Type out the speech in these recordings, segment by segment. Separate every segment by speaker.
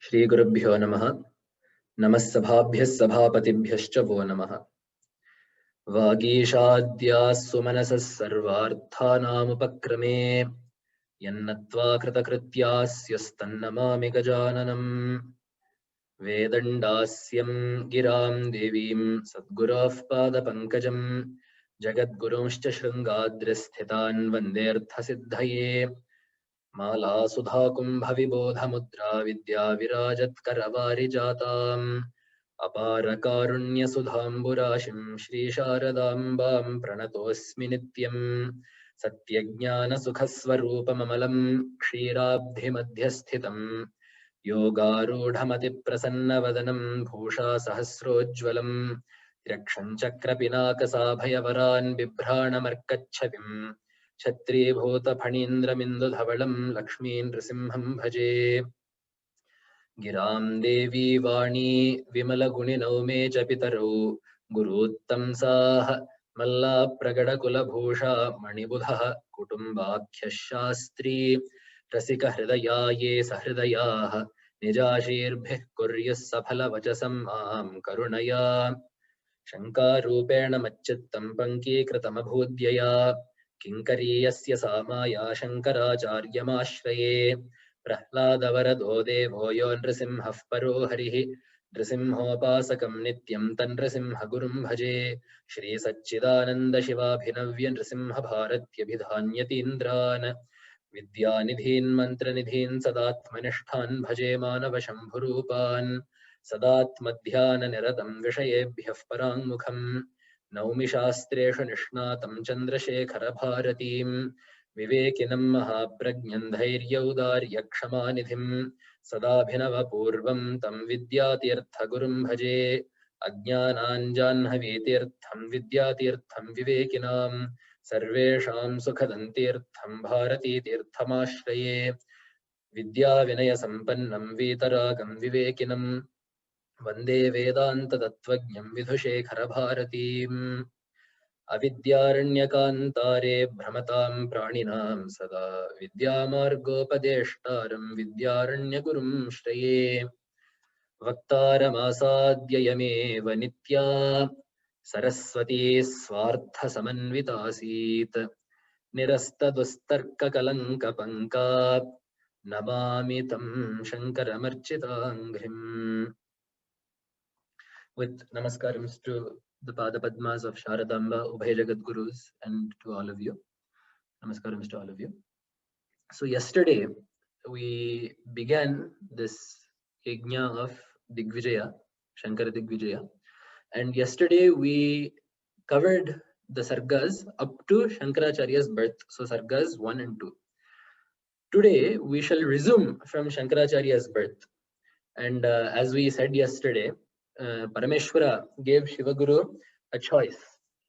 Speaker 1: Shri Gurubhyo Namaha. Namassabhabhyas sabhapatibhyascha vo namaha. Vagishadhyas sumanasas sarvarthanam yannatva kritakrityasyanamami gajananam Vedandasyam giram devim sadguraf pada pankajam Jagadgurumscha shringadrishthitan vandertha siddhaye Mala sudha kumbha vibodha mudra vidya virajat karavari jatam Apara karunya sudhamburashim Shri Sharadambam pranatosmi nityam Satyajnana sukhaswarupamamalam Kshirabdhi madhyasthitam Yogarudhamati prasanna bhusha sahasrojvalam Rakshan chakra pinakasabhayavaran bibhranamarkachavim Kshatri bhota phanindra mindu dhavalam Lakshmi nrisimham bhaje Giram Devi Vani Vimala Guni Naume Chapitaro Guruttam Saha Malla Pragada Kula Bhusha Manibudha Kutumbakya Shastri Rasika Hridayaye Sahridayaha Nijashirbhih Kuryas Saphala Vachasam Maam Karunaya Shankarupena Machittam Panki Kritamabhudyaya Kinkariyasya Samaya Shankaracharya Mahaswami Prahladavarado Devo Yo Nrisimhah Paro Harihi Nrisimhopasakam Nityam Tan Nrisimhagurum Bhaje Shri Satchidananda Shivabhinavya Nrisimha Bharatyabhidhanyatindran Vidyanidhin Mantranidhin Sadatmanishtan Bhaje Manava Shambhurupan Sadatmadhyana Niratam Vishayebhyah Parangmukham Naumi Shastreshu Nishnatam Chandrasekhara Bharatim Vivekinam Mahaprajñam Dhairya Kshamanidhim Sadabhinava Purvam Tam Vidyatirtha Gurum Bhaje Ajnananjanhavitirtham Vidyatirtham Vivekinam Sarvesham Sukhadantirtham Bharatitirthamashraye Vidya Vinaya Sampannam Vitaragam Vivekinam Vande Vedanta Tattvajñam Vidhushekhara Bharatim Avidyaranyakantare Brahmatam Praninam Sada Vidyamargopadeshtaram Vidyaranyagurum Shraye Vaktaramasaadyayame Vanitya Saraswati Swartha Samanvitasit Nirastadustarka Kalanka Panka Namamitam Shankaramarchitangrim. With namaskarams to the Pada Padmas of Sharadamba, Ubhay Jagat Gurus, and to all of you. Namaskarams to all of you. So yesterday we began this yajna of Digvijaya, Shankara Digvijaya, and yesterday we covered the sargas up to Shankaracharya's birth, so sargas 1 and 2. Today we shall resume from Shankaracharya's birth, and as we said yesterday, Parameshwara gave Shivaguru a choice.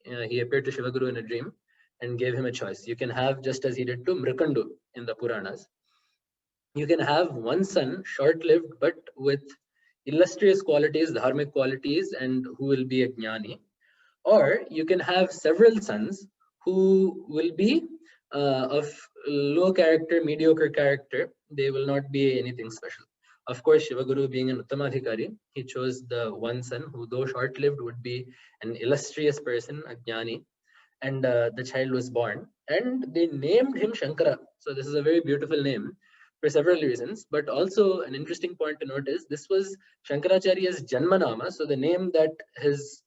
Speaker 1: He appeared to Shivaguru in a dream and gave him a choice. You can have, just as he did to Mrikandu in the Puranas, you can have one son, short-lived, but with illustrious qualities, dharmic qualities, and who will be a jnani. Or you can have several sons who will be of low character, mediocre character. They will not be anything special. Of course, Shivaguru being an Uttamadhikari, he chose the one son who, though short-lived, would be an illustrious person, a jnani. And the child was born. And they named him Shankara. So this is a very beautiful name for several reasons. But also an interesting point to note is this was Shankaracharya's Janmanama. So the name that his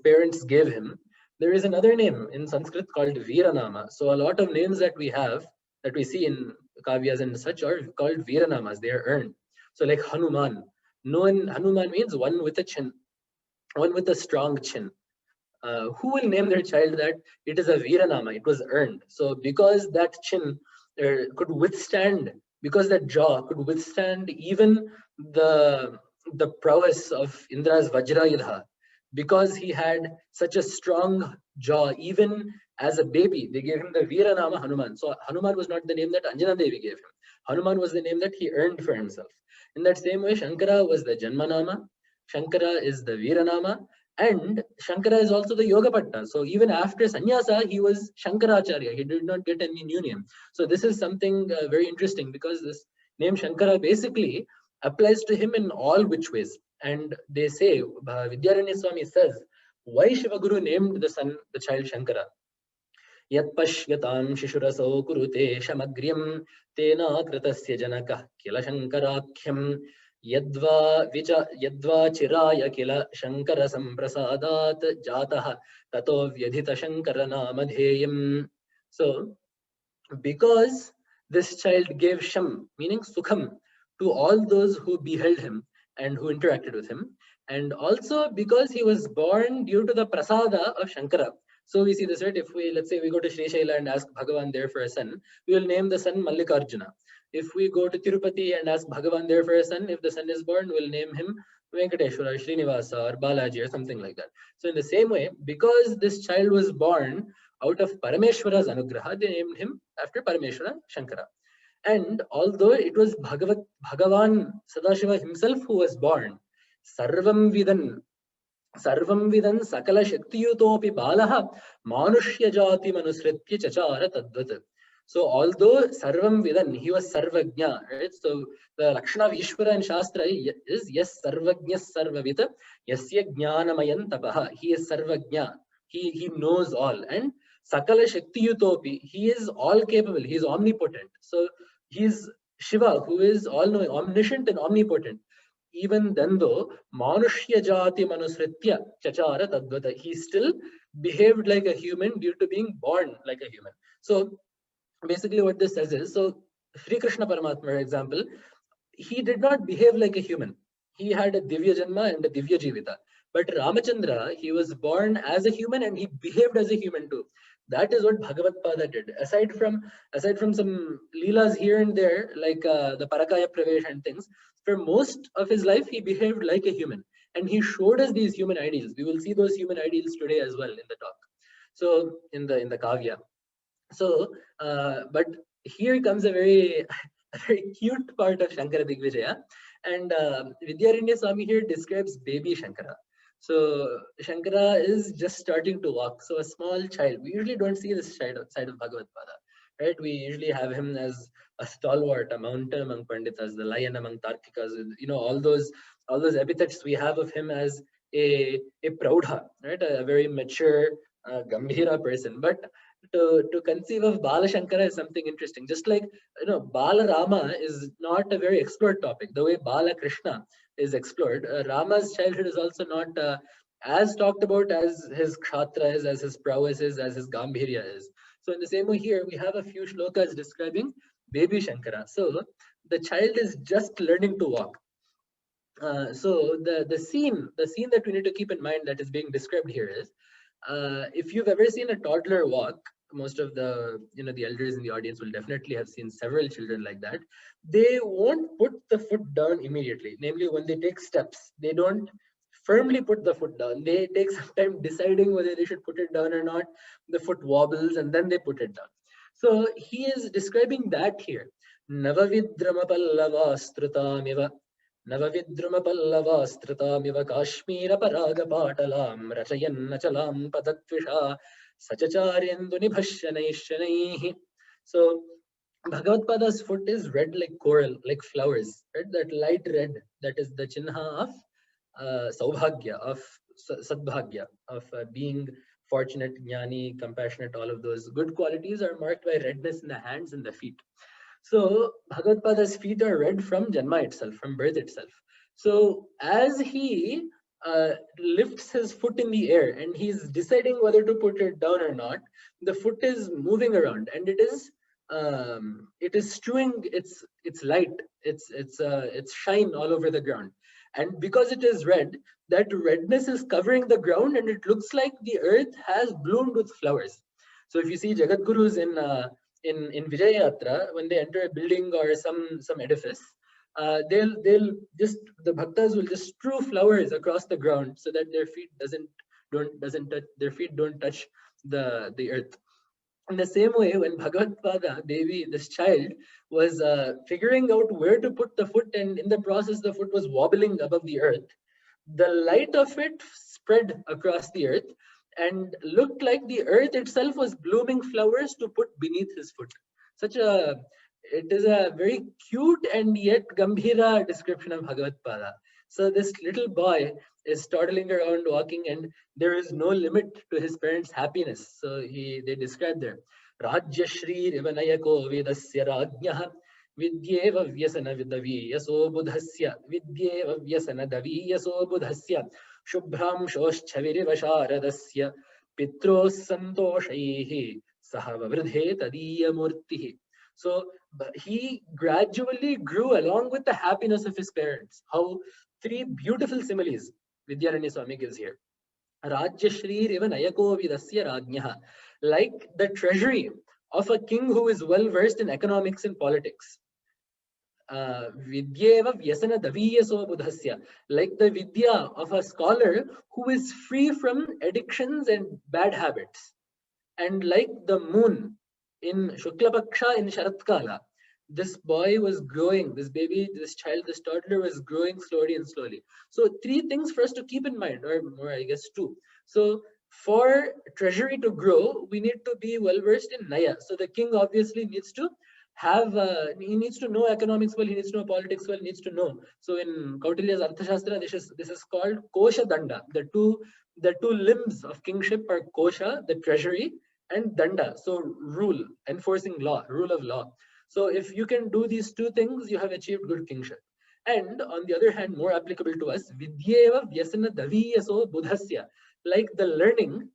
Speaker 1: parents gave him. There is another name in Sanskrit called Viranama. So a lot of names that we have, that we see in Kavyas and such, are called Viranamas. They are earned. So like Hanuman. Hanuman means one with a chin, one with a strong chin. Who will name their child that? It is a Viranama. It was earned. So because that chin could withstand, because that jaw could withstand even the prowess of Indra's Vajrayudha, because he had such a strong jaw, even as a baby, they gave him the Viranama Hanuman. So Hanuman was not the name that Anjana Devi gave him. Hanuman was the name that he earned for himself. In that same way, Shankara was the Janmanama, Shankara is the Viranama, and Shankara is also the Yogapatta. So even after Sannyasa, he was Shankaracharya. He did not get any new name. So this is something very interesting, because this name Shankara basically applies to him in all which ways. And they say, Vidyaranya Swami says, why Shivaguru named the child Shankara. Yat pashyatam shishuraso kurute shamagryam tena kritasya janakah kila Shankarakyam yadva chiraya kila Shankara samprasadat jatah tato vyadhita Shankara namadheyam. So, because this child gave Sham, meaning Sukham, to all those who beheld him and who interacted with him, and also because he was born due to the prasada of Shankara. So we see this, right? If we, let's say we go to Sri Shaila and ask Bhagavan there for a son, we will name the son Mallikarjuna. If we go to Tirupati and ask Bhagavan there for a son, if the son is born, we'll name him Venkateshwara, Srinivasa, or Balaji, or something like that. So in the same way, because this child was born out of Parameshwara's anugraha, they named him after Parameshwara, Shankara. And although it was Bhagavan Sadashiva himself who was born, Sarvam Vidan Sakala Shaktiyutopi Balaha Manushya Jati Manusritya Chachara Tadvat. So although Sarvam Vidan, he was Sarvagnya, right? So the Lakshana of Ishvara in Shastra is yes, Sarvagnya Sarvavita, Yasya Jnanamayan Tapaha. He is Sarvagnya. He knows all. And Sakala Shaktiyutopi, he is all capable, he is omnipotent. So he is Shiva, who is all knowing, omniscient and omnipotent. Even then though, Manushya Jati Manusritya Chachara Tadvata, he still behaved like a human due to being born like a human. So basically what this says is, so Sri Krishna Paramatma, for example, he did not behave like a human. He had a Divya Janma and a Divya Jivita. But Ramachandra, he was born as a human and he behaved as a human too. That is what Bhagavad Pada did. Aside from some leelas here and there, like the Parakaya Pravesh and things, for most of his life, he behaved like a human. And he showed us these human ideals. We will see those human ideals today as well in the talk. So in the Kavya. So, but here comes a very cute part of Shankara Digvijaya. And Vidyaranya Swami here describes baby Shankara. So Shankara is just starting to walk. So a small child. We usually don't see this child outside of Bhagavad Pada, right? We usually have him as a stalwart, a mountain among Panditas, the lion among Tarkikas. You know, all those epithets we have of him as a praudha, right? A very mature, Gambhira person. But to conceive of Bala Shankara is something interesting. Just like, you know, Bala Rama is not a very explored topic. The way Bala Krishna is explored, Rama's childhood is also not as talked about as his Kshatra is, as his prowess is, as his Gambhirya is. So in the same way here, we have a few shlokas describing baby Shankara. So the child is just learning to walk. So the scene that we need to keep in mind that is being described here is, if you've ever seen a toddler walk, most of the elders in the audience will definitely have seen several children like that. They won't put the foot down immediately. Namely, when they take steps, they don't firmly put the foot down. They take some time deciding whether they should put it down or not. The foot wobbles and then they put it down. So he is describing that here. Navavidramapallavastritamiva Navavidrumapallavastritamiva Kashmira Paragapatalam Rachayan Padatvisha Sachacharyandunibhashyanaish. So Bhagavad Pada's foot is red like coral, like flowers, right? That light red, that is the chinha of Saubhagya, of Sadbhagya, of being fortunate, jnani, compassionate. All of those good qualities are marked by redness in the hands and the feet. So Bhagavad Pada's feet are red from Janma itself, from birth itself. So as he lifts his foot in the air and he's deciding whether to put it down or not, the foot is moving around and it is strewing its light, its shine all over the ground. And because it is red, that redness is covering the ground and it looks like the earth has bloomed with flowers. So if you see Jagadgurus in Vijaya Yatra, when they enter a building or some edifice, they'll just, the bhaktas will just strew flowers across the ground so that their feet don't touch the earth. In the same way, when Bhagavad Pada Devi, this child, was figuring out where to put the foot, and in the process the foot was wobbling above the earth, the light of it spread across the earth and looked like the earth itself was blooming flowers to put beneath his foot. Such a it is a very cute and yet gambhira description of Bhagavad Pada. So this little boy is toddling around walking, and there is no limit to his parents' happiness. So they describe there. Rajya Shri Rivanayako Vedasya Rajnah Vidyeva Vyasana Vidaviyaso Budhasya Vidyeva Vyasana Daviyaso Budhasya Shubhram Shoshchaviriva Sharadasya Pitros Santoshaihi Sahavavridhe Tadiya Murtihi. So he gradually grew along with the happiness of his parents. How three beautiful similes Vidyaranya Swami gives here. Rajya Shri Riva Nayako Vidasya Rajnyaha. Like the treasury of a king who is well versed in economics and politics. Vidyeva Vyasana Daviyaso Budhasya. Like the Vidya of a scholar who is free from addictions and bad habits. And like the moon in Shukla Paksha in Sharatkala, this boy was growing, this baby, this child, this toddler was growing slowly and slowly. So three things for us to keep in mind, or more, I guess two. So for treasury to grow, we need to be well versed in Naya. So the king obviously needs to have, he needs to know economics well, he needs to know politics well, he needs to know. So in Kautilya's Arthashastra, this is called Kosha Danda. The two limbs of kingship are Kosha, the treasury, and Danda, so rule, enforcing law, rule of law. So if you can do these two things, you have achieved good kingship. And on the other hand, more applicable to us, Vidyeva Vyasana Daviyaso Budhasya, like the learning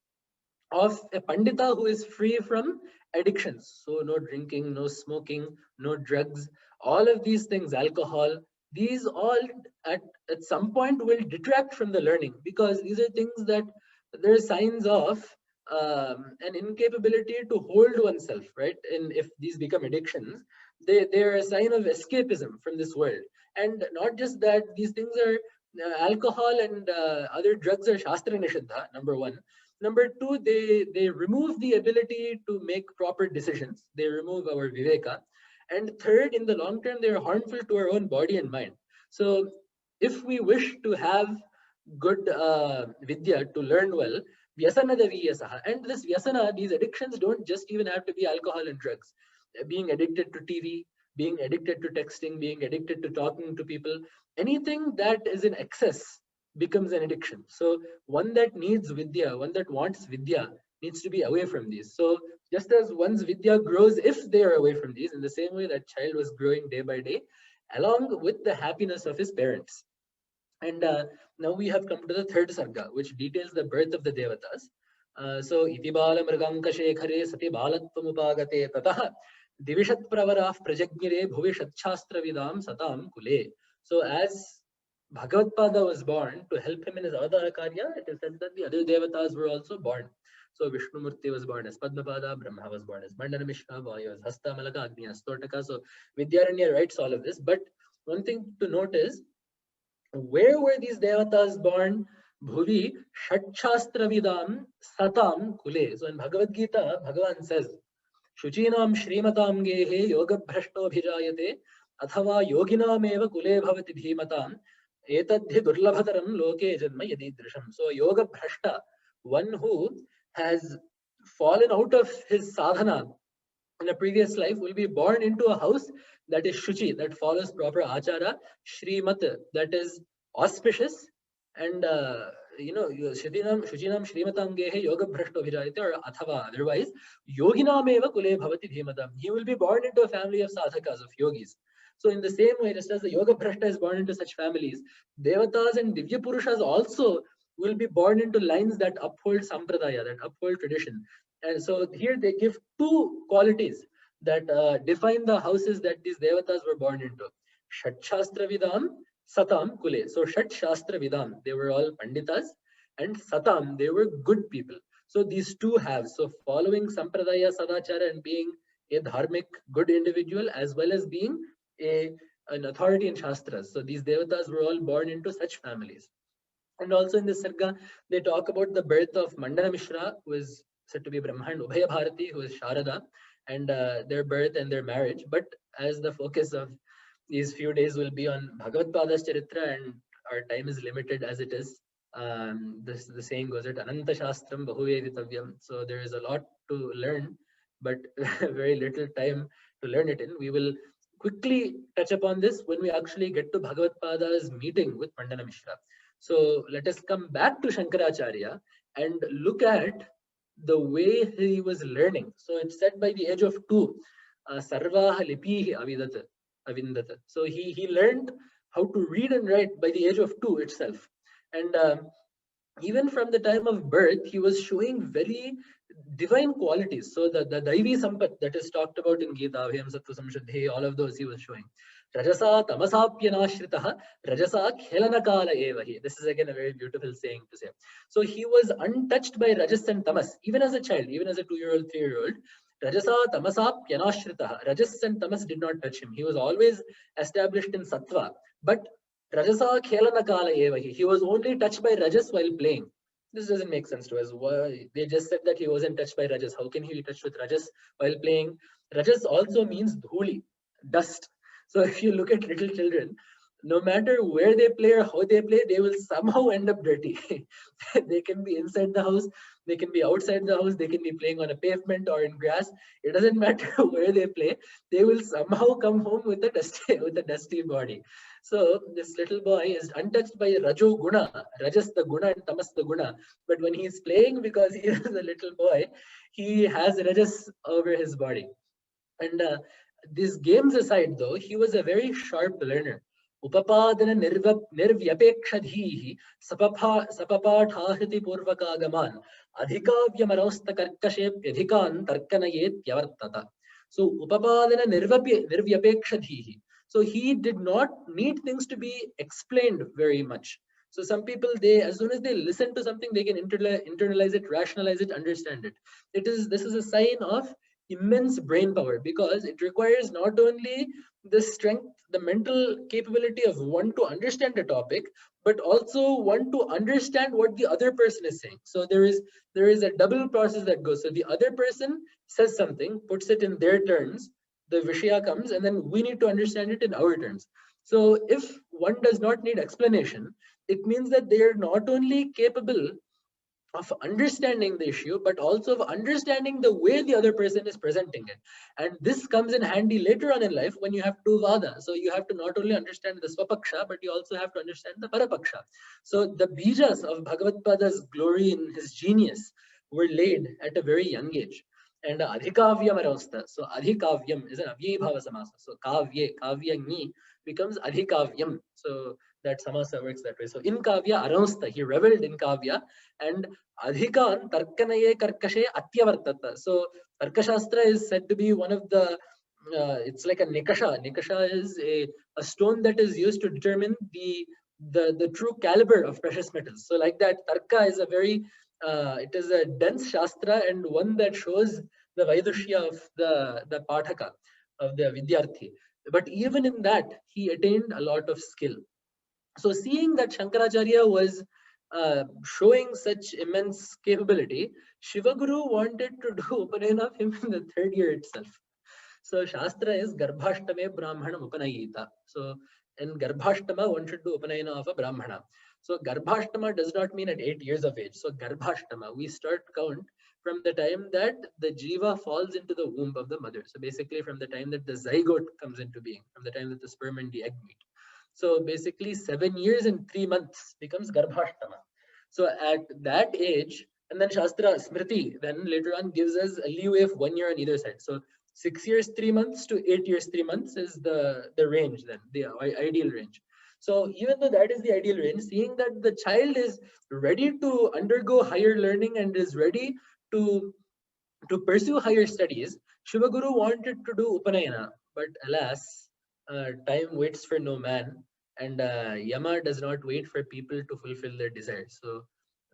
Speaker 1: of a Pandita who is free from addictions. So no drinking, no smoking, no drugs, all of these things, alcohol, these all at some point will detract from the learning, because these are things that there are signs of an incapability to hold oneself, right? And if these become addictions, they are a sign of escapism from this world. And not just that, these things are alcohol and other drugs are Shastra Nishiddha, number one. Number two, they remove the ability to make proper decisions. They remove our viveka. And third, in the long term, they are harmful to our own body and mind. So if we wish to have good vidya, to learn well, vyasana daviyasaha. And this vyasana, these addictions don't just even have to be alcohol and drugs. Being addicted to TV, being addicted to texting, being addicted to talking to people, anything that is in excess becomes an addiction. So one that needs vidya, one that wants vidya, needs to be away from these. So just as one's vidya grows if they are away from these, in the same way that child was growing day by day, along with the happiness of his parents. And now we have come to the third sarga, which details the birth of the devatas. So iti bala mriganka shekhare sati balatvam upagate tatah divishat pravarah prajagnyare bhuvishat shastra vidam satam kule. So as Bhagavad was born to help him in his Avadhana Karya, it is said that the other devatas were also born. So Vishnumurti was born as Padmapada, Brahma was born as Mandana Mishra, Vayu as Hasta, Malaka, Agni as Stotaka. So Vidyaranya writes all of this. But one thing to note is, where were these devatas born? Bhuvi Shatchastravidam Satam Kule. So in Bhagavad Gita, Bhagavan says, Shuchinam Shrimatam Gehe Yoga Bhrashto Bhijayate Athava Yoginam Eva Kule Bhavati Dhimatam Etadhi Durlabhataram Loke Janma Yadidrisham. So Yoga Bhrashta, one who has fallen out of his sadhana in a previous life, will be born into a house that is Shuchi, that follows proper Achara, Shrimat, that is auspicious, and Shuchinam Shrimatam Gehe Yoga Bhrashto Bhijayate, or Athava, otherwise, Yoginam Eva Kule Bhavati Dhimatam. He will be born into a family of sadhakas, of yogis. So in the same way, just as the Yoga Bhrashta is born into such families, Devatas and Divya Purushas also will be born into lines that uphold Sampradaya, that uphold tradition. And so here they give two qualities that define the houses that these devatas were born into. Shat Shastra Vidam, Satam Kule. So Shat Shastra Vidam, they were all Panditas, and Satam, they were good people. So these two halves, so following Sampradaya, Sadachara, and being a dharmic, good individual, as well as being an authority in Shastras. So these devatas were all born into such families. And also in this sarga, they talk about the birth of Mandana Mishra, who is said to be Brahman, Ubhaya Bharati, who is Sharada, and their birth and their marriage. But as the focus of these few days will be on Bhagavad Pada's Charitra, and our time is limited as it is, the saying goes that Ananta Shastram Bahuvedittavyam. So there is a lot to learn, but very little time to learn it in. We will quickly touch upon this when we actually get to Bhagavad Pada's meeting with Mandana Mishra. So let us come back to Shankaracharya and look at the way he was learning. So it's said by the age of 2, Sarvaha Lipihi Avindat. So he learned how to read and write by the age of 2 itself. And even from the time of birth, he was showing very divine qualities. So the Daivi Sampat that is talked about in Gita, Vyam Sattva Samshuddhi, all of those he was showing. Rajasa Tamasapyanashritaha Rajasa Khelanakala Evahi. This is again a very beautiful saying to say. So he was untouched by Rajas and Tamas, even as a child, even as a 2-year-old, 3-year-old. Rajasa Tamasapyanashritaha. Rajas and Tamas did not touch him. He was always established in Sattva. But Rajasa Khelanakala Evahi. He was only touched by Rajas while playing. This doesn't make sense to us. Why? They just said that he wasn't touched by Rajas. How can he be touched with Rajas while playing? Rajas also means dhuli, dust. So if you look at little children, no matter where they play or how they play, they will somehow end up dirty. They can be inside the house, they can be outside the house, they can be playing on a pavement or in grass. It doesn't matter where they play, they will somehow come home with a dusty body. So this little boy is untouched by Rajo Guna, Rajas the Guna and Tamas the Guna. But when he's playing, because he is a little boy, he has Rajas over his body. And these games aside, though, he was a very sharp learner. Upapadana nirvyapekshadhihi sapapathahiti purvakagaman adhikavyamarosta karkashepyadhikan tarkanayet yavartata. So upapadana nirvyapekshadhihi. So he did not need things to be explained very much. So some people, as soon as they listen to something, they can internalize it, rationalize it, understand it. This is a sign of immense brain power, because it requires not only the strength, the mental capability of one to understand a topic, but also one to understand what the other person is saying. So there is a double process that goes. So the other person says something, puts it in their terms, the Vishya comes, and then we need to understand it in our terms. So if one does not need explanation, it means that they are not only capable of understanding the issue, but also of understanding the way the other person is presenting it. And this comes in handy later on in life when you have to vada. So you have to not only understand the swapaksha, but you also have to understand the parapaksha. So the bijas of Bhagavad Pada's glory and his genius were laid at a very young age. And adhikavyam arausta. So adhikavyam is an avyayabhava samasa. So kavyani becomes adhikavyam. So that samasa works that way. So in kavya arausta, he reveled in kavya, and adhikan tarkanaye karkashe atyavartata. So Tarkashastra is said to be one of the it's like a nikasha. Nikasha is a stone that is used to determine the true caliber of precious metals. So like that, Tarka is a very it is a dense shastra, and one that shows the Vaidushya of the Pathaka, of the Vidyarthi. But even in that, he attained a lot of skill. So seeing that Shankaracharya was showing such immense capability, Shivaguru wanted to do Upanayana of him in the 3rd year itself. So Shastra is Garbhashtame Brahmanam Upanayita. So in Garbhashtama, one should do Upanayana of a Brahmana. So Garbhashtama does not mean at 8 years of age. So Garbhashtama, we start count from the time that the jiva falls into the womb of the mother. So basically from the time that the zygote comes into being, from the time that the sperm and the egg meet. So basically 7 years and 3 months becomes Garbhashtama. So at that age, and then Shastra Smriti then later on gives us a leeway of 1 year on either side. So 6 years, 3 months to 8 years, 3 months is the range then, the ideal range. So even though that is the ideal range, seeing that the child is ready to undergo higher learning and is ready to pursue higher studies, Shivaguru wanted to do Upanayana, but alas, time waits for no man, and Yama does not wait for people to fulfill their desires. So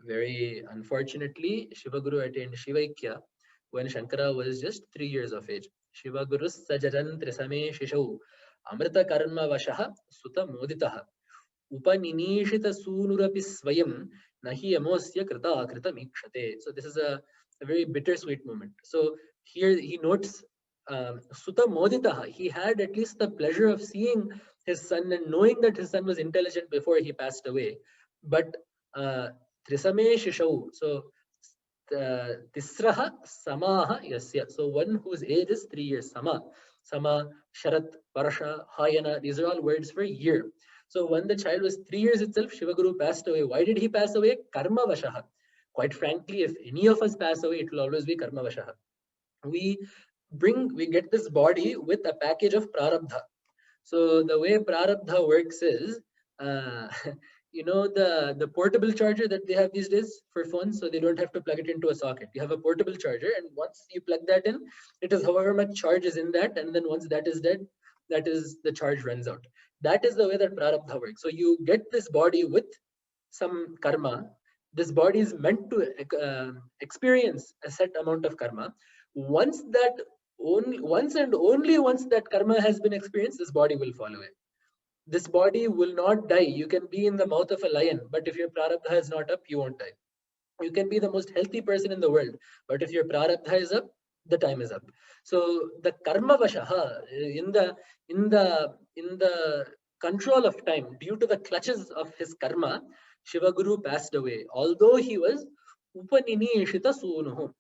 Speaker 1: very unfortunately, Shivaguru attained Shivaikya when Shankara was just 3 years of age. Shivaguru sajaran trisame shishau amrita karma vashaha suta moditaha upaninishita sunurapi swayam nahi amosya krita krita mikshate. So this is a very bittersweet moment. So here he notes Suta Moditaha, he had at least the pleasure of seeing his son and knowing that his son was intelligent before he passed away. But Trisame Shishau, so Tisraha Samaha Yasya, so one whose age is 3 years, Sama. Sama, Sharat, Varsha, Hayana. These are all words for year. So when the child was 3 years itself, Shivaguru passed away. Why did he pass away? Karma Vashaha. Quite frankly, if any of us pass away, it will always be Karma Vashaha. We get this body with a package of prarabdha. So the way prarabdha works is, uh, the portable charger that they have these days for phones, so they don't have to plug it into a socket. You have a portable charger, and once you plug that in, it is however much charge is in that, and then once that is dead, that is the charge runs out. That is the way that prarabdha works. So you get this body with some karma. This body is meant to experience a set amount of karma. Once and only once that karma has been experienced, this body will fall away. This body will not die. You can be in the mouth of a lion, but if your prarabdha is not up, you won't die. You can be the most healthy person in the world, but if your prarabdha is up, the time is up. So the karma vashaha, in the control of time, due to the clutches of his karma, Shivaguru passed away, although he was upaninishita sunuhu.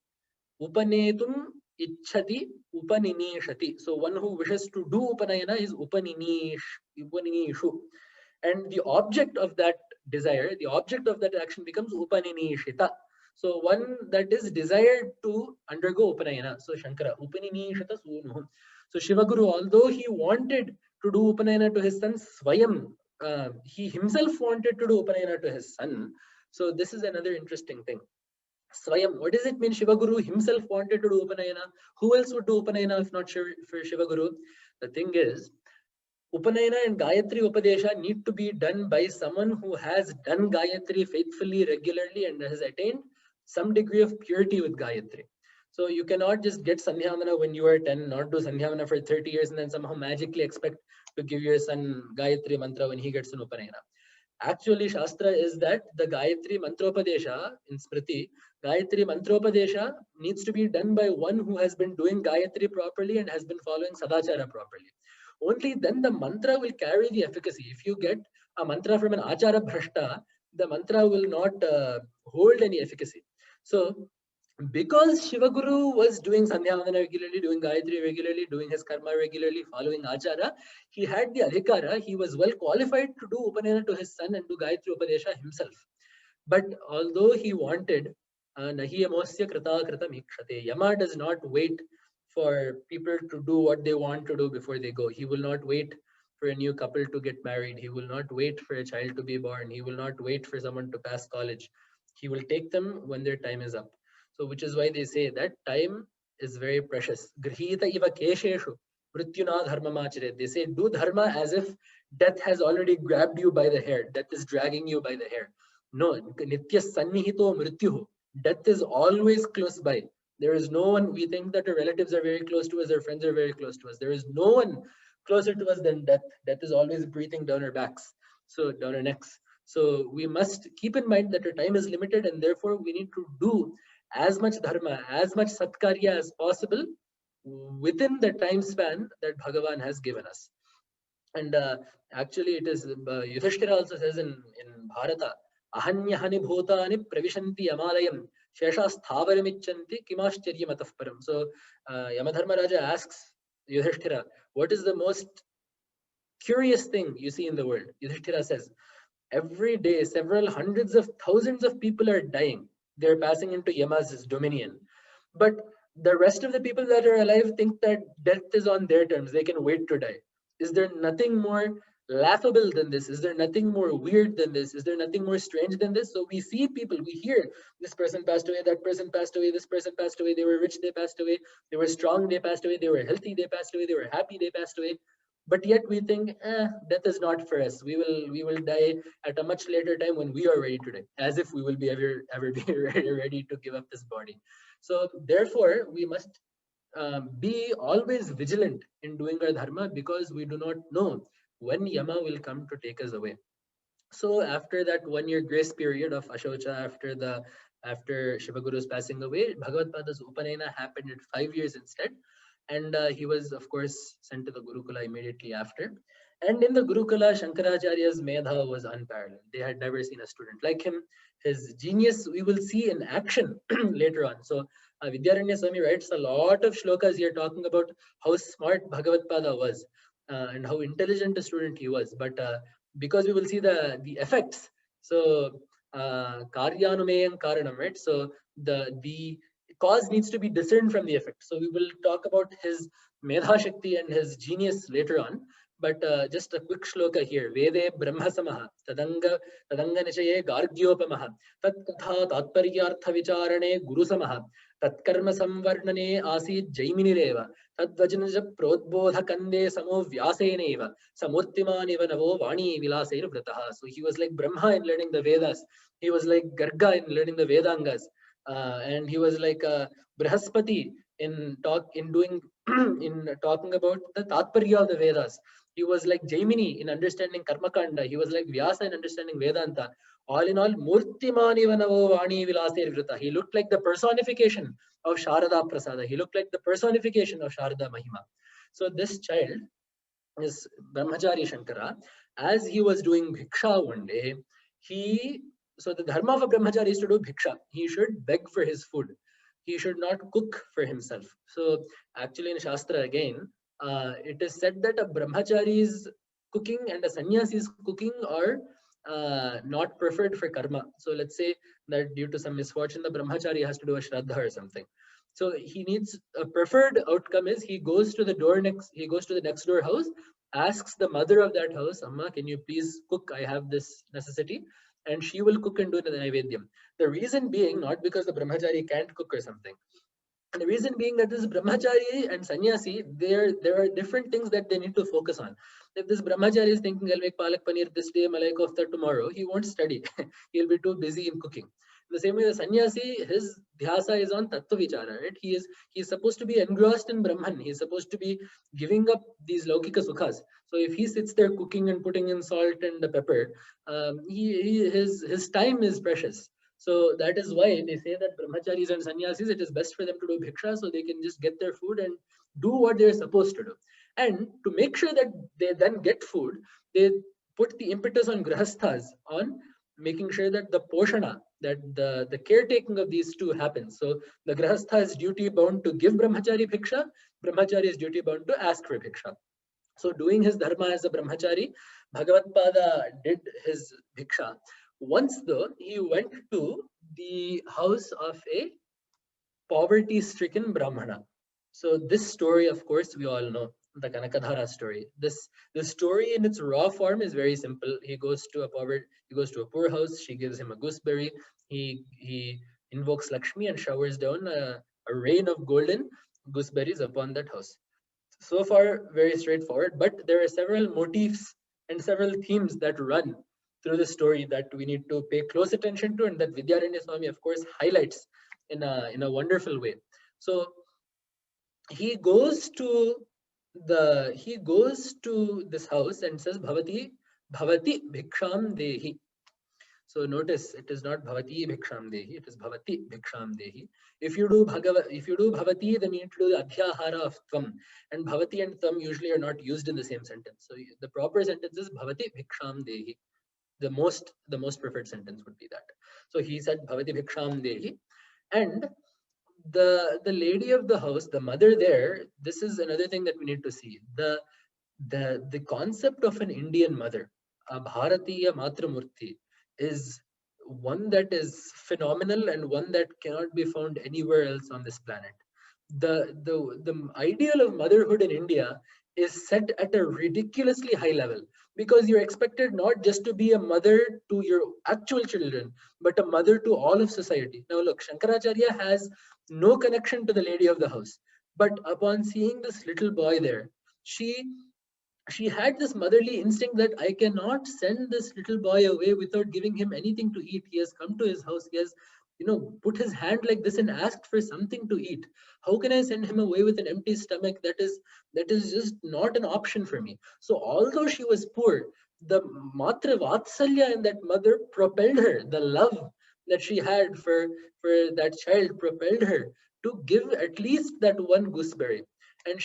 Speaker 1: Upanetum ichhati upaninishati. So one who wishes to do upanayana is upaninishu. And the object of that desire, the object of that action becomes upaninishita. So one that is desired to undergo upanayana. So Shankara, upaninishita sunuhu. So Shivaguru, although he wanted to do upanayana to his son Swayam, he himself wanted to do upanayana to his son. So this is another interesting thing. Swayam, what does it mean Shivaguru himself wanted to do Upanayana? Who else would do Upanayana if not for Shivaguru? The thing is, Upanayana and Gayatri Upadesha need to be done by someone who has done Gayatri faithfully, regularly, and has attained some degree of purity with Gayatri. So you cannot just get Sandhyavana when you are 10, not do Sandhyavana for 30 years, and then somehow magically expect to give your son Gayatri mantra when he gets an Upanayana. Actually, Shastra is that the Gayatri Mantropadesha in Smriti, Gayatri Mantropadesha needs to be done by one who has been doing Gayatri properly and has been following Sadachara properly. Only then the mantra will carry the efficacy. If you get a mantra from an Achara Bhrashta, the mantra will not hold any efficacy. So, because Shivaguru was doing Sandhyavana regularly, doing Gayatri regularly, doing his karma regularly, following Achara, he had the adhikara, he was well qualified to do Upanayana to his son and do Gayatri Upadesha himself. But although he wanted, Nahi Amosya Krita Krita Mikshate, Yama does not wait for people to do what they want to do before they go. He will not wait for a new couple to get married. He will not wait for a child to be born. He will not wait for someone to pass college. He will take them when their time is up. So which is why they say that time is very precious. Grihita iva kesheshu mrityuna dharmamachare. They say do dharma as if death has already grabbed you by the hair. Death is dragging you by the hair. No, nitya sannihito mrityuhu. Death is always close by. There is no one. We think that our relatives are very close to us, our friends are very close to us. There is no one closer to us than death. Death is always breathing down our backs, so down our necks. So we must keep in mind that our time is limited, and therefore we need to do as much dharma, as much satkarya as possible within the time span that Bhagavan has given us. And actually, it is Yudhishthira also says in Bharata, ahanyahani bhutani pravishanti yamalayam sheshas thavaramicchanti kimascharya matahparam. So Yamadharma Raja asks Yudhishthira, what is the most curious thing you see in the world? Yudhishthira says, every day several hundreds of thousands of people are dying. They're passing into Yama's dominion. But the rest of the people that are alive think that death is on their terms. They can wait to die. Is there nothing more laughable than this? Is there nothing more weird than this? Is there nothing more strange than this? So we see people, we hear this person passed away, that person passed away, this person passed away, they were rich, they passed away, they were strong, they passed away, they were healthy, they passed away, they were happy, they passed away. But yet we think, death is not for us. We will die at a much later time when we are ready to die, as if we will be ever be ready to give up this body. So therefore, we must be always vigilant in doing our dharma, because we do not know when Yama will come to take us away. So after that 1 year grace period of Ashocha, after Shivaguru's passing away, Bhagavad Pada's Upanayana happened at 5 years instead. And he was, of course, sent to the Gurukula immediately after. And in the Gurukula, Shankaracharya's Medha was unparalleled. They had never seen a student like him. His genius we will see in action later on. So Vidyaranya Swami writes a lot of shlokas here talking about how smart Bhagavatpada was and how intelligent a student he was. But because we will see the effects, so Karyanumeyam Karanam, right? So the cause needs to be discerned from the effect. So we will talk about his Medha Shakti and his genius later on. But just a quick shloka here. Vede Brahmasamaha Tadanga Nichaye Gargyopamaha Tat Katha Tatparyartha Vicharane Gurusamaha Tat Karma Samvarnane Asit Jaiminireva Tad Vajanaja Prodbodha Kande Samo Vyaseneva Samurtimaniva Navo Vani Vilasair Vrataha. So he was like Brahma in learning the Vedas. He was like Garga in learning the Vedangas. And he was like Brahaspati in talking about the Tatparya of the Vedas. He was like Jaimini in understanding Karmakanda. He was like Vyasa in understanding Vedanta. All in all, Murtimani Vanavo Vani Vilasir Vrita. He looked like the personification of Sharada Prasada. He looked like the personification of Sharada Mahima. So this child is Brahmacharya Shankara. As he was doing Bhiksha one day, so the dharma of a Brahmacharya is to do Bhiksha. He should beg for his food. He should not cook for himself. So actually in Shastra again, it is said that a Brahmachari's cooking and a Sannyasi's cooking are not preferred for karma. So let's say that due to some misfortune, the Brahmachari has to do a Shraddha or something. So he needs a preferred outcome is he goes to the next door house, asks the mother of that house, Amma, can you please cook? I have this necessity. And she will cook and do the Naivedyam. The reason being not because the Brahmachari can't cook or something. And the reason being that this Brahmachari and Sannyasi, there are different things that they need to focus on. If this Brahmachari is thinking, I'll make Palak Paneer this day, Malai Kofta tomorrow, he won't study. He'll be too busy in cooking. The same way the Sannyasi, his dhyasa is on Tattva Vichara, right? He is supposed to be engrossed in Brahman. He's supposed to be giving up these Laukika Sukhas. So if he sits there cooking and putting in salt and the pepper, his time is precious. So that is why they say that Brahmacharis and Sannyasis, it is best for them to do Bhiksha so they can just get their food and do what they're supposed to do. And to make sure that they then get food, they put the impetus on Grahasthas, on making sure that the Poshana, that the caretaking of these two happens. So the Grahastha is duty bound to give Brahmachari Bhiksha, Brahmachari is duty bound to ask for Bhiksha. So doing his dharma as a Brahmachari, Bhagavatpada did his Bhiksha. Once though, he went to the house of a poverty-stricken Brahmana. So this story, of course, we all know, the Kanakadhara story. This story in its raw form is very simple. He goes to a poor house, she gives him a gooseberry, he invokes Lakshmi and showers down a rain of golden gooseberries upon that house. So far, very straightforward, but there are several motifs and several themes that run through the story that we need to pay close attention to, and that Vidyaranya Swami, of course, highlights in a wonderful way. So he goes to this house and says, Bhavati Bhiksham Dehi. So notice it is not Bhavati Bhiksham Dehi, it is Bhavati Bhiksham Dehi. If you do Bhavati, then you need to do the Adhyahara of Tvam. And Bhavati and Tvam usually are not used in the same sentence. So the proper sentence is Bhavati Bhiksham Dehi. The most preferred sentence would be that. So he said Bhavati Bhiksham Dehi. And the lady of the house, the mother there, this is another thing that we need to see. The concept of an Indian mother, a Bharatiya Matramurti, is one that is phenomenal and one that cannot be found anywhere else on this planet. The ideal of motherhood in India is set at a ridiculously high level, because you're expected not just to be a mother to your actual children, but a mother to all of society. Now look, Shankaracharya has no connection to the lady of the house, but upon seeing this little boy there, she had this motherly instinct that I cannot send this little boy away without giving him anything to eat. He has come to his house, he has put his hand like this and asked for something to eat. How can I send him away with an empty stomach? That is just not an option for me. So although she was poor, the Matra Vatsalya in that mother propelled her. The love that she had for that child propelled her to give at least that one gooseberry. And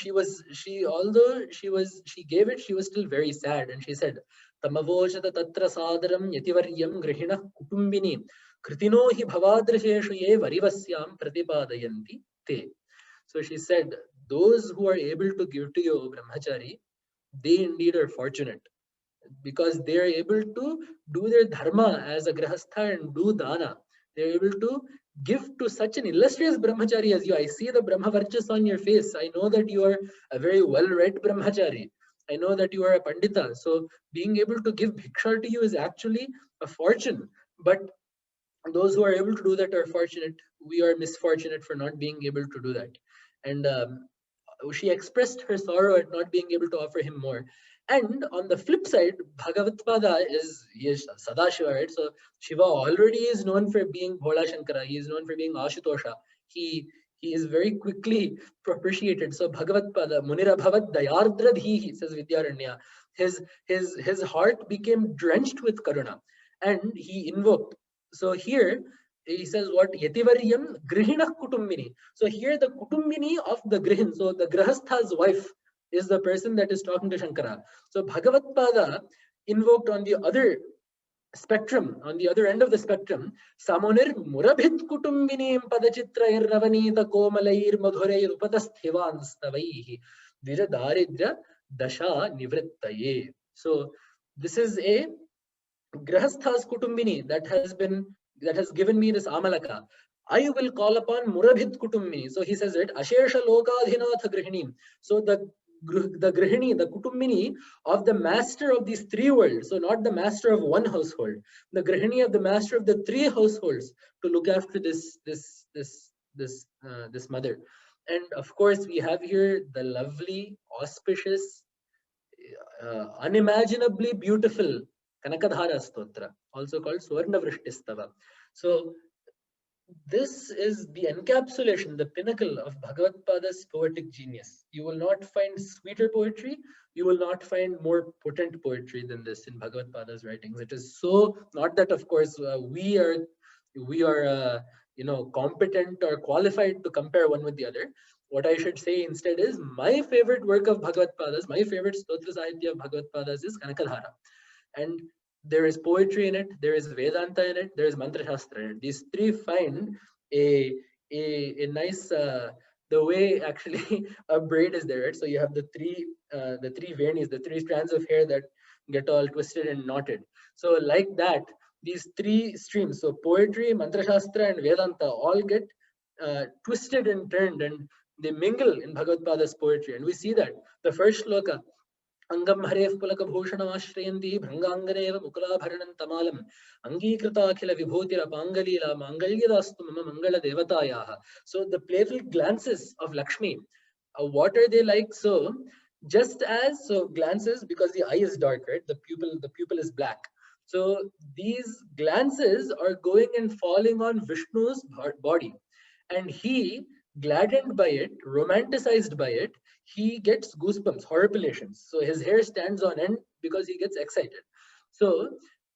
Speaker 1: although she gave it, she was still very sad. And she said, Tamavoshata tatra sadaram yativaryam grihina kutumbini kritino hi bhavadrisheshu ye varivasyam pratipadayanti te. So she said, those who are able to give to you, O Brahmachari, they indeed are fortunate, because they are able to do their dharma as a grahastha and do dana. They are able to give to such an illustrious brahmachari as you. I see the brahmavarchas on your face. I know that you are a very well-read brahmachari. I know that you are a pandita. So being able to give bhiksha to you is actually a fortune. But those who are able to do that are fortunate. We are misfortunate for not being able to do that. And she expressed her sorrow at not being able to offer him more. And on the flip side, Bhagavatpada is Sadashiva, right? So Shiva already is known for being Bala Shankara. He is known for being Ashutosha. He is very quickly propitiated. So Bhagavatpada, Munirabhavat Dayardra Dhihi, says Vidyaranya. His heart became drenched with karuna, and he invoked. So here he says what? Yativaryam grihina kutumbini. So here the kutumbini of the grihin, so the grahastha's wife, is the person that is talking to Shankara. So Bhagavatpada invoked on the other spectrum, on the other end of the spectrum, Samunir Murabhit Kutumbinim Padachitrair Ravanita Komalair Madhureir Upadasthivan Stavaihi Vijadaridra Dasha Nivrittaye. So this is a Grahastha's Kutumbini that has given me this Amalaka. I will call upon Murabhit Kutumbini. So he says it, Ashesha Lokadhinatha Grihinim. So the Grihini, the Kutumbini of the master of these three worlds. So not the master of one household, the Grihini of the master of the three households, to look after this mother. And of course, we have here the lovely, auspicious, unimaginably beautiful Kanakadhara Stotra, also called Swarna Vrishti. So this is the encapsulation, the pinnacle of Bhagavatpada's poetic genius. You will not find sweeter poetry, you will not find more potent poetry than this in Bhagavatpada's writings. It is so, not that of course we are competent or qualified to compare one with the other. What I should say instead is, my favorite work of Bhagavatpada's, my favorite Stotra Sahitya of Bhagavatpada's is Kanakadhara. And there is poetry in it, there is Vedanta in it, there is Mantra Shastra in it. These three find a nice, the way actually a braid is there, right? So you have the three venis, the three strands of hair that get all twisted and knotted. So like that, these three streams, so poetry, Mantra Shastra and Vedanta, all get twisted and turned, and they mingle in Bhagavatpada's poetry. And we see that the first shloka, Angam Harev Pulaka Bhushanam Ashrayanti Bhranganganeva Mukulaabharanam Tamalam Angīkrita Akhila Vibhutira Pangalila Mangalyadastu Mama Mangala Devatayaha. So the playful glances of Lakshmi, what are they like? So just as, so glances, because the eye is dark, right? The pupil is black. So these glances are going and falling on Vishnu's body, and he, gladdened by it, romanticized by it, he gets goosebumps, horripilations. So his hair stands on end because he gets excited. So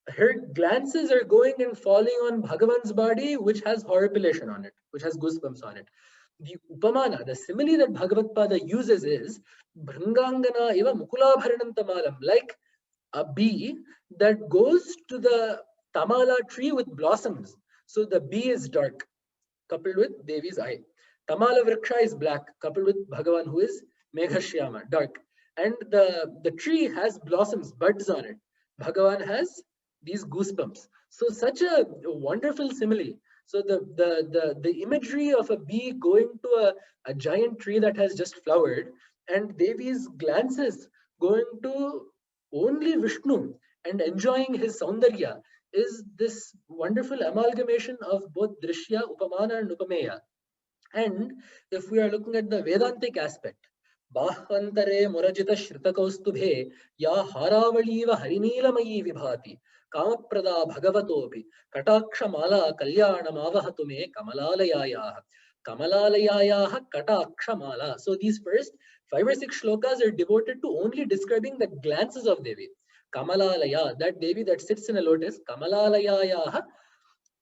Speaker 1: her glances are going and falling on Bhagavan's body, which has horripilation on it, which has goosebumps on it. The upamana, the simile that Bhagavatpada uses is Bhrangangana eva Mukulabharanam Tamalam, like a bee that goes to the Tamala tree with blossoms. So the bee is dark, coupled with Devi's eye. Tamala Vriksha is black, coupled with Bhagavan, who is Meghashyama, dark. And the tree has blossoms, buds on it. Bhagavan has these goosebumps. So such a wonderful simile. So the imagery of a bee going to a giant tree that has just flowered, and Devi's glances going to only Vishnu and enjoying his saundarya, is this wonderful amalgamation of both Drishya, Upamana and Upameya. And if we are looking at the Vedantic aspect, Bahvantare Murajita Shritakaustubhe Ya Haravaliva Harinilamayi Vibhati Kamaprada Bhagavatopi Kataksha Mala Kalyanam Avahatume Kamalalayayaha Kamalalayayaha Kataksha Mala. So these first 5 or 6 shlokas are devoted to only describing the glances of Devi. Kamalalaya, that Devi that sits in a lotus, Kamalalayayaha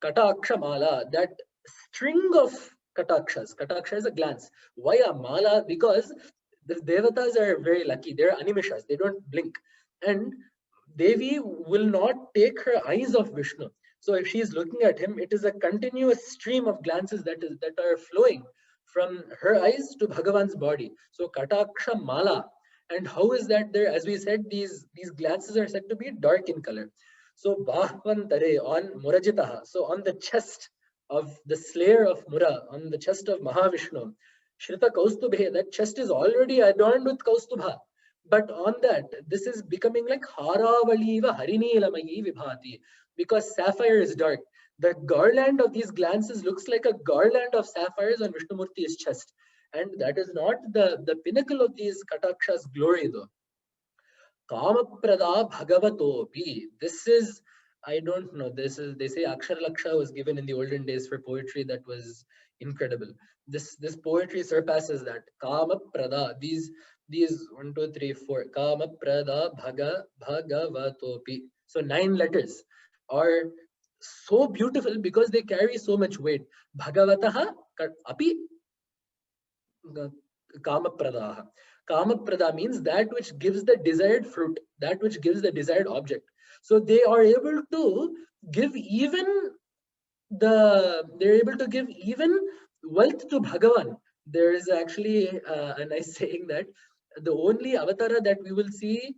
Speaker 1: Kataksha Mala, that string of Katakshas. Kataksha is a glance. Why a mala? Because The Devatas are very lucky. They're animishas. They don't blink. And Devi will not take her eyes off Vishnu. So if she is looking at him, it is a continuous stream of glances that are flowing from her eyes to Bhagavan's body. So Kataksha Mala. And how is that there? As we said, these glances are said to be dark in color. So Bahvantare on Murajitaha. So on the chest of the slayer of Mura, on the chest of Mahavishnu, Shrita Kaustubhe, that chest is already adorned with Kaustubha. But on that, this is becoming like Haravaliva Harinilamayi Vibhati, because sapphire is dark. The garland of these glances looks like a garland of sapphires on Vishnumurti's chest. And that is not the pinnacle of these Katakshas' glory though. Kamaprada Bhagavatopi. This is, I don't know, this is, they say Aksharalaksha was given in the olden days for poetry that was incredible. This poetry surpasses that. Kamaprada, these 1, 2, 3, 4. Kamaprada Bhagavatopi. So 9 letters are so beautiful because they carry so much weight. Bhagavataha api Kamapradaha. Kamaprada means that which gives the desired fruit, that which gives the desired object. So they are able to give even wealth to Bhagavan. There is actually a nice saying that the only Avathara that we will see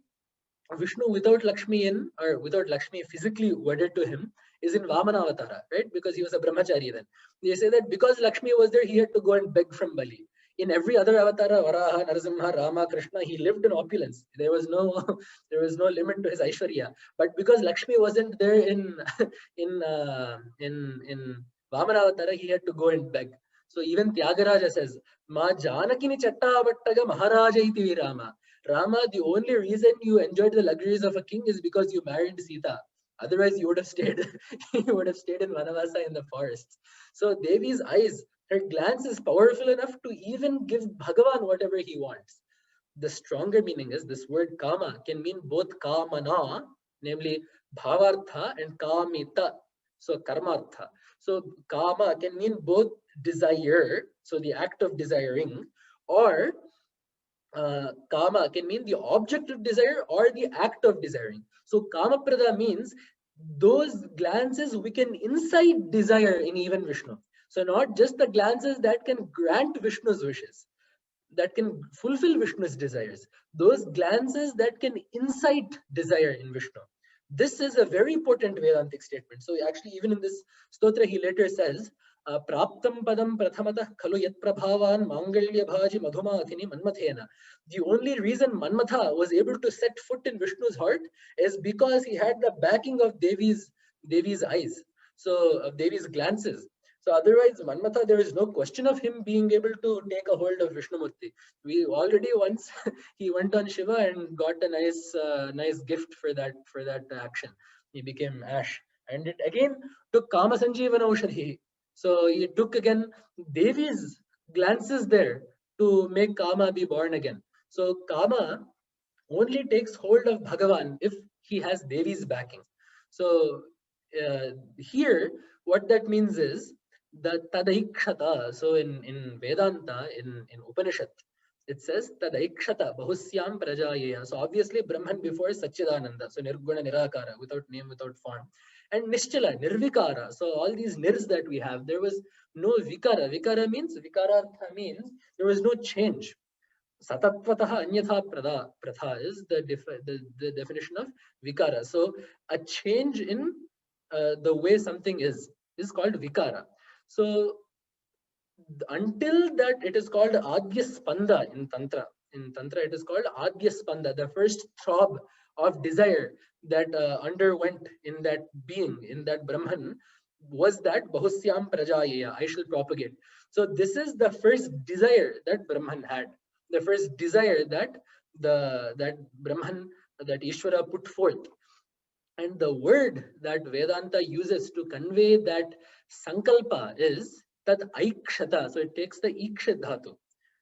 Speaker 1: Vishnu without Lakshmi in, or without Lakshmi physically wedded to him, is in Vamana Avathara, right? Because he was a Brahmacharya then. They say that because Lakshmi was there, he had to go and beg from Bali. In every other Avatara, Varaha, Narasimha, Rama, Krishna, he lived in opulence. There was no limit to his Aishwarya. But because Lakshmi wasn't there in Vamana Avatara, he had to go and beg. So even Tyagaraja says, Ma Janakini Chatta Avattaga Maharaja iti Rama. Rama, the only reason you enjoyed the luxuries of a king is because you married Sita. Otherwise, you would have stayed in Vanavasa in the forests. So Devi's eyes, her glance is powerful enough to even give Bhagavan whatever he wants. The stronger meaning is this word kama can mean both kamana, namely bhavartha, and kamita, so karmartha. So kama can mean both desire, so the act of desiring, or kama can mean the object of desire or the act of desiring. So kamaprada means those glances we can incite desire in even Vishnu. So not just the glances that can grant Vishnu's wishes, that can fulfill Vishnu's desires, those glances that can incite desire in Vishnu. This is a very important Vedantic statement. So actually even in this stotra he later says, Praptam padam prathamatah khalu yat prabhavan mangalya bhaji madhumathini manmathena. The only reason Manmatha was able to set foot in Vishnu's heart is because he had the backing of Devi's eyes, so of Devi's glances. So otherwise, Manmatha, there is no question of him being able to take a hold of Vishnumurti. We already once he went on Shiva and got a nice gift for that action. He became ash, and it again took Kama Sanjeevana Aushadhi. So he took again Devi's glances there to make Kama be born again. So Kama only takes hold of Bhagavan if he has Devi's backing. So here, what that means is the Tadaikshata. So in Vedanta, in Upanishad, it says Tadaikshata Bahusyam Prajayaya. So obviously Brahman before is Satchidananda. So Nirguna Nirakara, without name, without form. And Nischala, Nirvikara. So all these nirs that we have, there was no Vikara. Vikarartha means there was no change. Satatvataha anyatha pratha is the definition of vikara. So a change in the way something is called vikara. So until that, it is called adya spanda in Tantra. In Tantra, it is called adya spanda, the first throb of desire that underwent in that being, in that Brahman, was that bahusyam prajayaya, I shall propagate. So this is the first desire that Brahman had, the first desire that that Brahman, that Ishvara put forth. And the word that Vedanta uses to convey that sankalpa is tat aikshata. So it takes the iksha dhatu.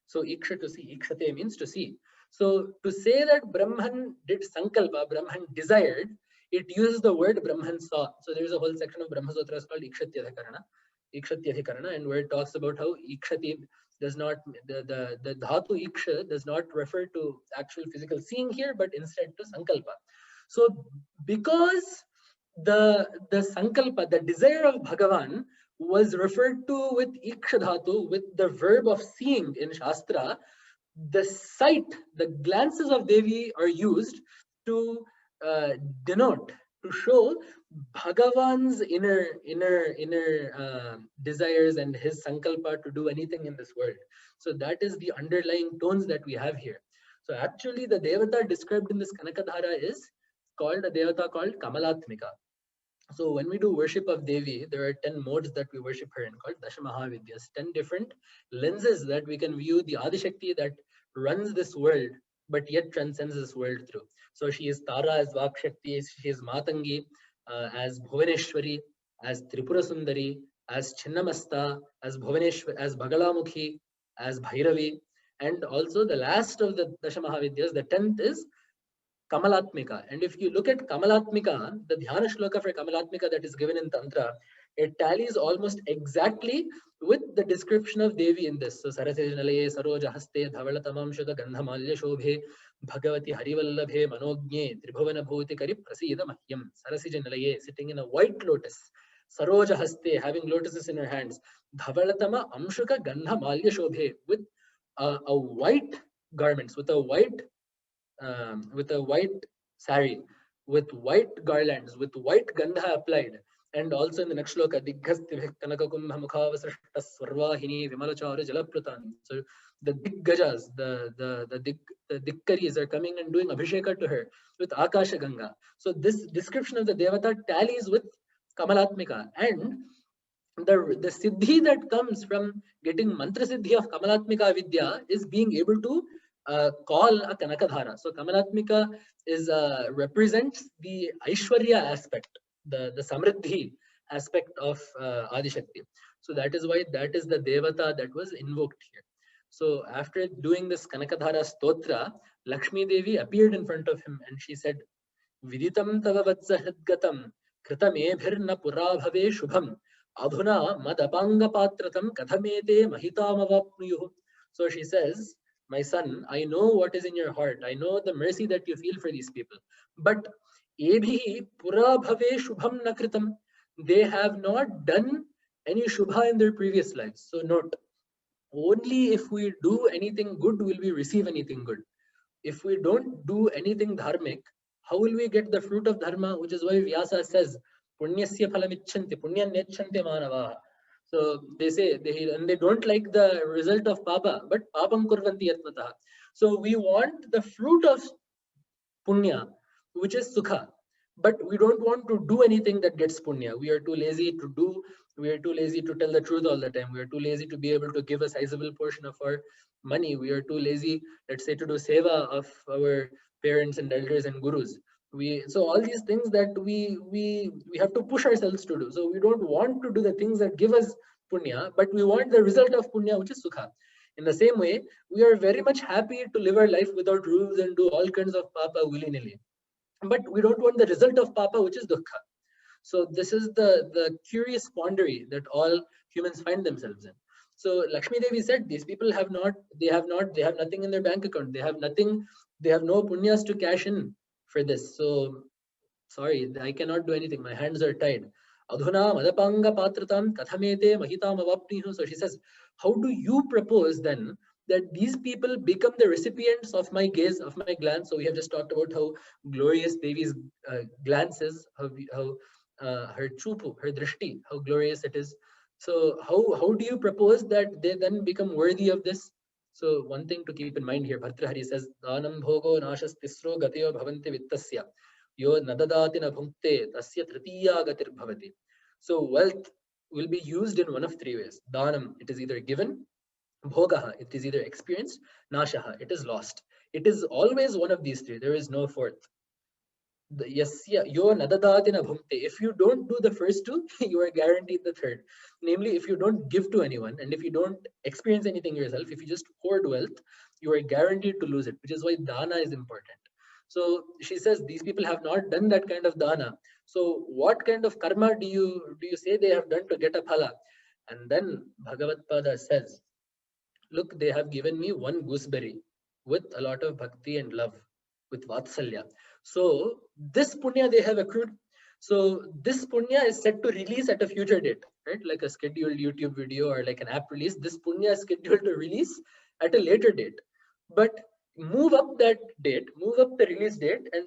Speaker 1: So iksha, to see, ikshate means to see. So to say that Brahman did sankalpa, Brahman desired, it uses the word Brahman saw. So there is a whole section of Brahma Sutras called Ikshatyadhakarana. Ikshatyadhikarana, and where it talks about how Ikshati does not, the dhatu Iksha does not refer to actual physical seeing here, but instead to Sankalpa. So because the Sankalpa, the desire of Bhagavan, was referred to with Iksha dhatu, with the verb of seeing in Shastra, the sight, the glances of Devi are used to denote, to show Bhagavan's inner desires and his sankalpa to do anything in this world. So that is the underlying tones that we have here. So actually, the Devata described in this Kanakadhara is called a Devata called Kamalatmika. So when we do worship of Devi, there are 10 modes that we worship her in, called Dasha Maha Vakyas, 10 different lenses that we can view the Adi Shakti that runs this world, but yet transcends this world through. So she is Tara as Vak Shakti, she is Matangi as Bhuvaneshwari, as Tripura Sundari, as Chinnamasta, as Bhuvaneshwari, as Bagalamukhi, as Bhairavi, and also the last of the Dasha Maha Vakyas, the 10th is Kamalatmika. And if you look at Kamalatmika, the Dhyana Shloka for Kamalatmika that is given in Tantra, it tallies almost exactly with the description of Devi in this. So Sarasejnalaye Saroja Haste Dhavalatamam Shuddha Gandhamalya Shobhe Bhagavati Harivallabhe Manognye Tribhuvana Bhuti Kari Prasida Mahyam. Sarasejnalaye, sitting in a white lotus. Saroja Haste, having lotuses in her hands. Dhavalatama Amshuka Gandhamalya Shobhe, with a white garments, with a white sari, with white garlands, with white gandha applied. And also in the next shloka, Dighastivik Kanakakumbha Mukhavasrashta Swarvahini Vimalachara Jalapratan. So the Diggajas, the Dikkaris are coming and doing Abhisheka to her with Akasha Ganga. So this description of the Devata tallies with Kamalatmika. And the siddhi that comes from getting mantra siddhi of Kamalatmika Vidya is being able to call a Kanakadhara. So Kamalatmika is represents the Aishwarya aspect, the Samriddhi aspect of Adi Shakti. So that is why that is the Devata that was invoked here. So after doing this Kanakadhara Stotra, Lakshmi Devi appeared in front of him and she said, Viditam tava vatsahadgatam kritam ebhirna pura bhave shubham adhuna madapanga patratam kathamete mahitamavapnuyuh. So she says, my son, I know what is in your heart. I know the mercy that you feel for these people. But ebhi pura bhave shubham nakritam. They have not done any shubha in their previous lives. So note, only if we do anything good will we receive anything good. If we don't do anything dharmic, how will we get the fruit of dharma? Which is why Vyasa says, Punyasya phalamicchanti, punyan nechanti manavaha. So they say, they don't like the result of papa, but papam kurvanti yatmataha. So we want the fruit of punya, which is sukha. But we don't want to do anything that gets punya. We are too lazy to do, we are too lazy to tell the truth all the time. We are too lazy to be able to give a sizable portion of our money. We are too lazy, let's say, to do seva of our parents and elders and gurus. So all these things that we have to push ourselves to do. So we don't want to do the things that give us punya, but we want the result of punya, which is sukha. In the same way, we are very much happy to live our life without rules and do all kinds of papa willy-nilly. But we don't want the result of papa, which is dukkha. So this is the curious quandary that all humans find themselves in. So Lakshmi Devi said, these people have nothing in their bank account. They have nothing, they have no punyas to cash in for this. So sorry, I cannot do anything. My hands are tied. Adhuna madapanga patratam kathamete mahitam avapnihu. So she says, how do you propose then that these people become the recipients of my gaze, of my glance? So we have just talked about how glorious Devi's glance is, how her chupu, her drishti, how glorious it is. So how do you propose that they then become worthy of this? So one thing to keep in mind here, Bhartrahari says, Dhanam bhogo nashas tisro gatayo bhavanti vittasya. Yo nadadati na bhukte tasya tritiya gatir bhavati. So wealth will be used in one of three ways. Dhanam, it is either given. Bhogaha, it is either experienced. Nashaha, it is lost. It is always one of these three. There is no fourth. Yasya yo nadadati na bhukte. If you don't do the first two, you are guaranteed the third. Namely, if you don't give to anyone and if you don't experience anything yourself, if you just hoard wealth, you are guaranteed to lose it, which is why dana is important. So she says these people have not done that kind of dana. So what kind of karma do you say they have done to get a phala? And then Bhagavatpada says, look, they have given me one gooseberry with a lot of bhakti and love, with Vatsalya. So this punya they have accrued. So this punya is set to release at a future date, right? Like a scheduled YouTube video or like an app release. This punya is scheduled to release at a later date. But move up that date, move up the release date, and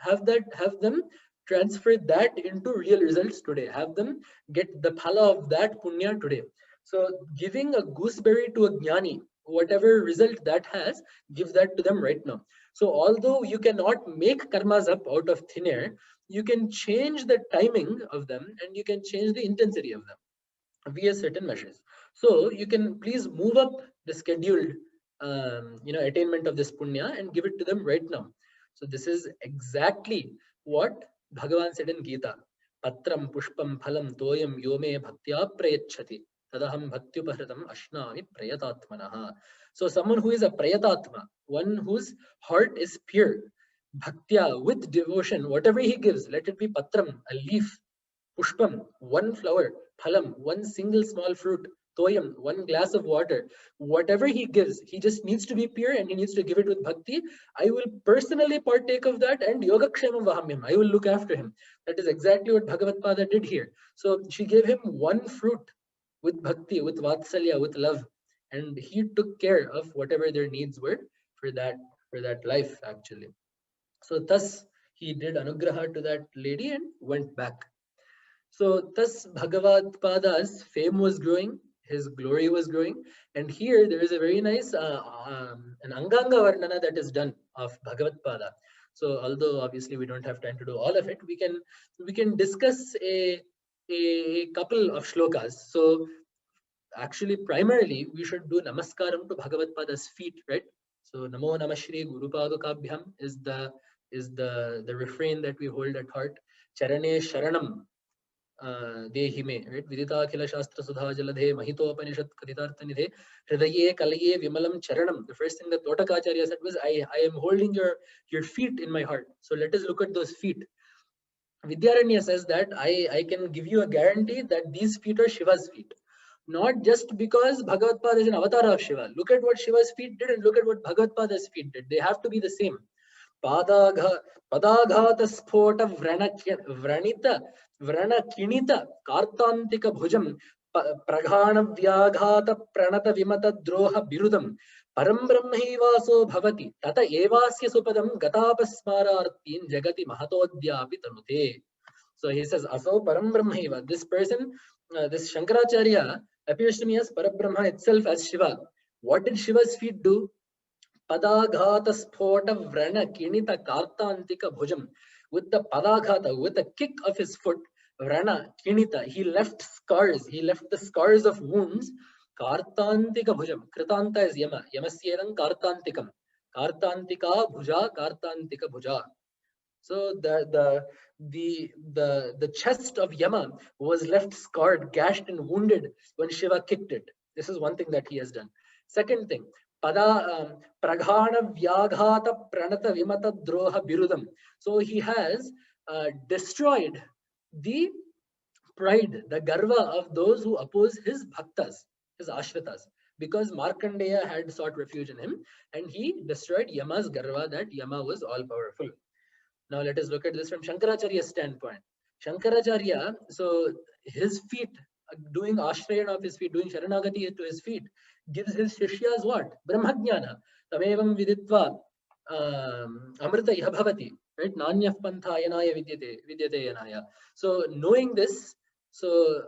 Speaker 1: have them transfer that into real results today. Have them get the phala of that punya today. So giving a gooseberry to a jnani, whatever result that has, give that to them right now. So although you cannot make karmas up out of thin air, you can change the timing of them and you can change the intensity of them via certain measures. So you can please move up the scheduled attainment of this punya and give it to them right now. So this is exactly what Bhagavan said in Gita. Patram pushpam phalam toyam yome bhaktya prayachati tadaham bhaktyupahritam ashnami prayatatmanaha. So someone who is a prayatatma, one whose heart is pure, bhaktya, with devotion, whatever he gives, let it be patram, a leaf, pushpam, one flower, phalam, one single small fruit, toyam, one glass of water, whatever he gives, he just needs to be pure and he needs to give it with bhakti. I will personally partake of that and yogakshemam vahamyam. I will look after him. That is exactly what Bhagavatpada did here. So she gave him one fruit with bhakti, with vatsalya, with love, and he took care of whatever their needs were for that life actually. So thus he did anugraha to that lady and went back. So thus Bhagavatpada's fame was growing, his glory was growing, and here there is a very nice an Anganga Varnana that is done of Bhagavatpada. So although obviously we don't have time to do all of it, we can discuss a couple of shlokas. So actually primarily we should do namaskaram to Bhagavatpada's feet, right? So Namo Namah Shri Guru Padukabhyam is the refrain that we hold at heart. Charane Sharanam Dehime, right? Vidita Khila Shastra Sudha Jaladhe Mahitopanishat Kaditarthanidhe Hridaye Kalaye Vimalam Charanam. The first thing that Totakacharya said was, I am holding your feet in my heart. So let us look at those feet. Vidyaranya says that I can give you a guarantee that these feet are Shiva's feet. Not just because Bhagavatpada is an avatar of Shiva. Look at what Shiva's feet did and look at what Bhagavatpada's feet did. They have to be the same. Padaghata sphota vrana kinita kartantika bhujam praghana vyaghata pranata vimata droha birudam param brahmaivaso bhavati tata evasya supadam gatapasmarartin jagati mahatodhyapi tanute. So he says, aso param brahmaiva. This person, this Shankaracharya appears to me as Parabrahma itself, as Shiva. What did Shiva's feet do? Padaghata sphota vrana kinita kartantika bhujam. With the padaghata, with the kick of his foot, vrana kinita, he left scars. He left the scars of wounds. Kartantika bhujam. Kritanta is yama. Yamasyedan kartantikam. Kartantika bhuja, kartantika bhuja. So the chest of Yama was left scarred, gashed, and wounded when Shiva kicked it. This is one thing that he has done. Second thing, praghana vyaghata pranata vimata droha birudam. So he has destroyed the pride, the garva of those who oppose his bhaktas, his ashritas, because Markandeya had sought refuge in him, and he destroyed Yama's garva, that Yama was all powerful. Now let us look at this from Shankaracharya's standpoint. Shankaracharya, so his feet, doing ashrayana of his feet, doing sharanagati to his feet, gives his shishyas what? Brahmajnana. Tamevam viditva amrita bhavati. Right? Nanyah pantha yanaya vidyate yanaya. So knowing this, so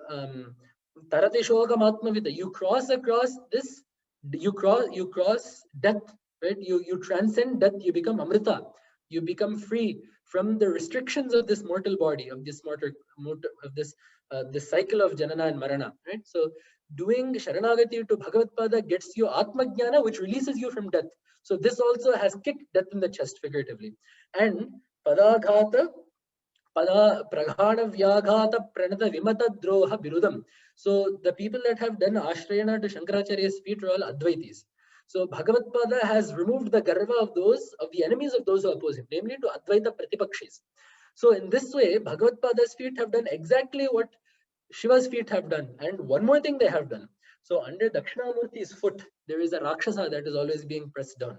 Speaker 1: tarate shokam atmavita, you cross across this, you cross death, right? You transcend death, you become amrita. You become free from the restrictions of this mortal body, of this this cycle of janana and marana, right? So doing sharanagati to Bhagavatpada gets you atmajnana, which releases you from death. So this also has kicked death in the chest figuratively. And padaghata praghana vyaghata pranata vimata droha birudam. So the people that have done ashrayana to Shankaracharya's feet are all Advaitis. So Bhagavatpada has removed the garva of the enemies of those who oppose him, namely to Advaita Pratipakshis. So in this way, Bhagavatpada's feet have done exactly what Shiva's feet have done. And one more thing they have done. So under Dakshinamurthi's foot, there is a Rakshasa that is always being pressed down.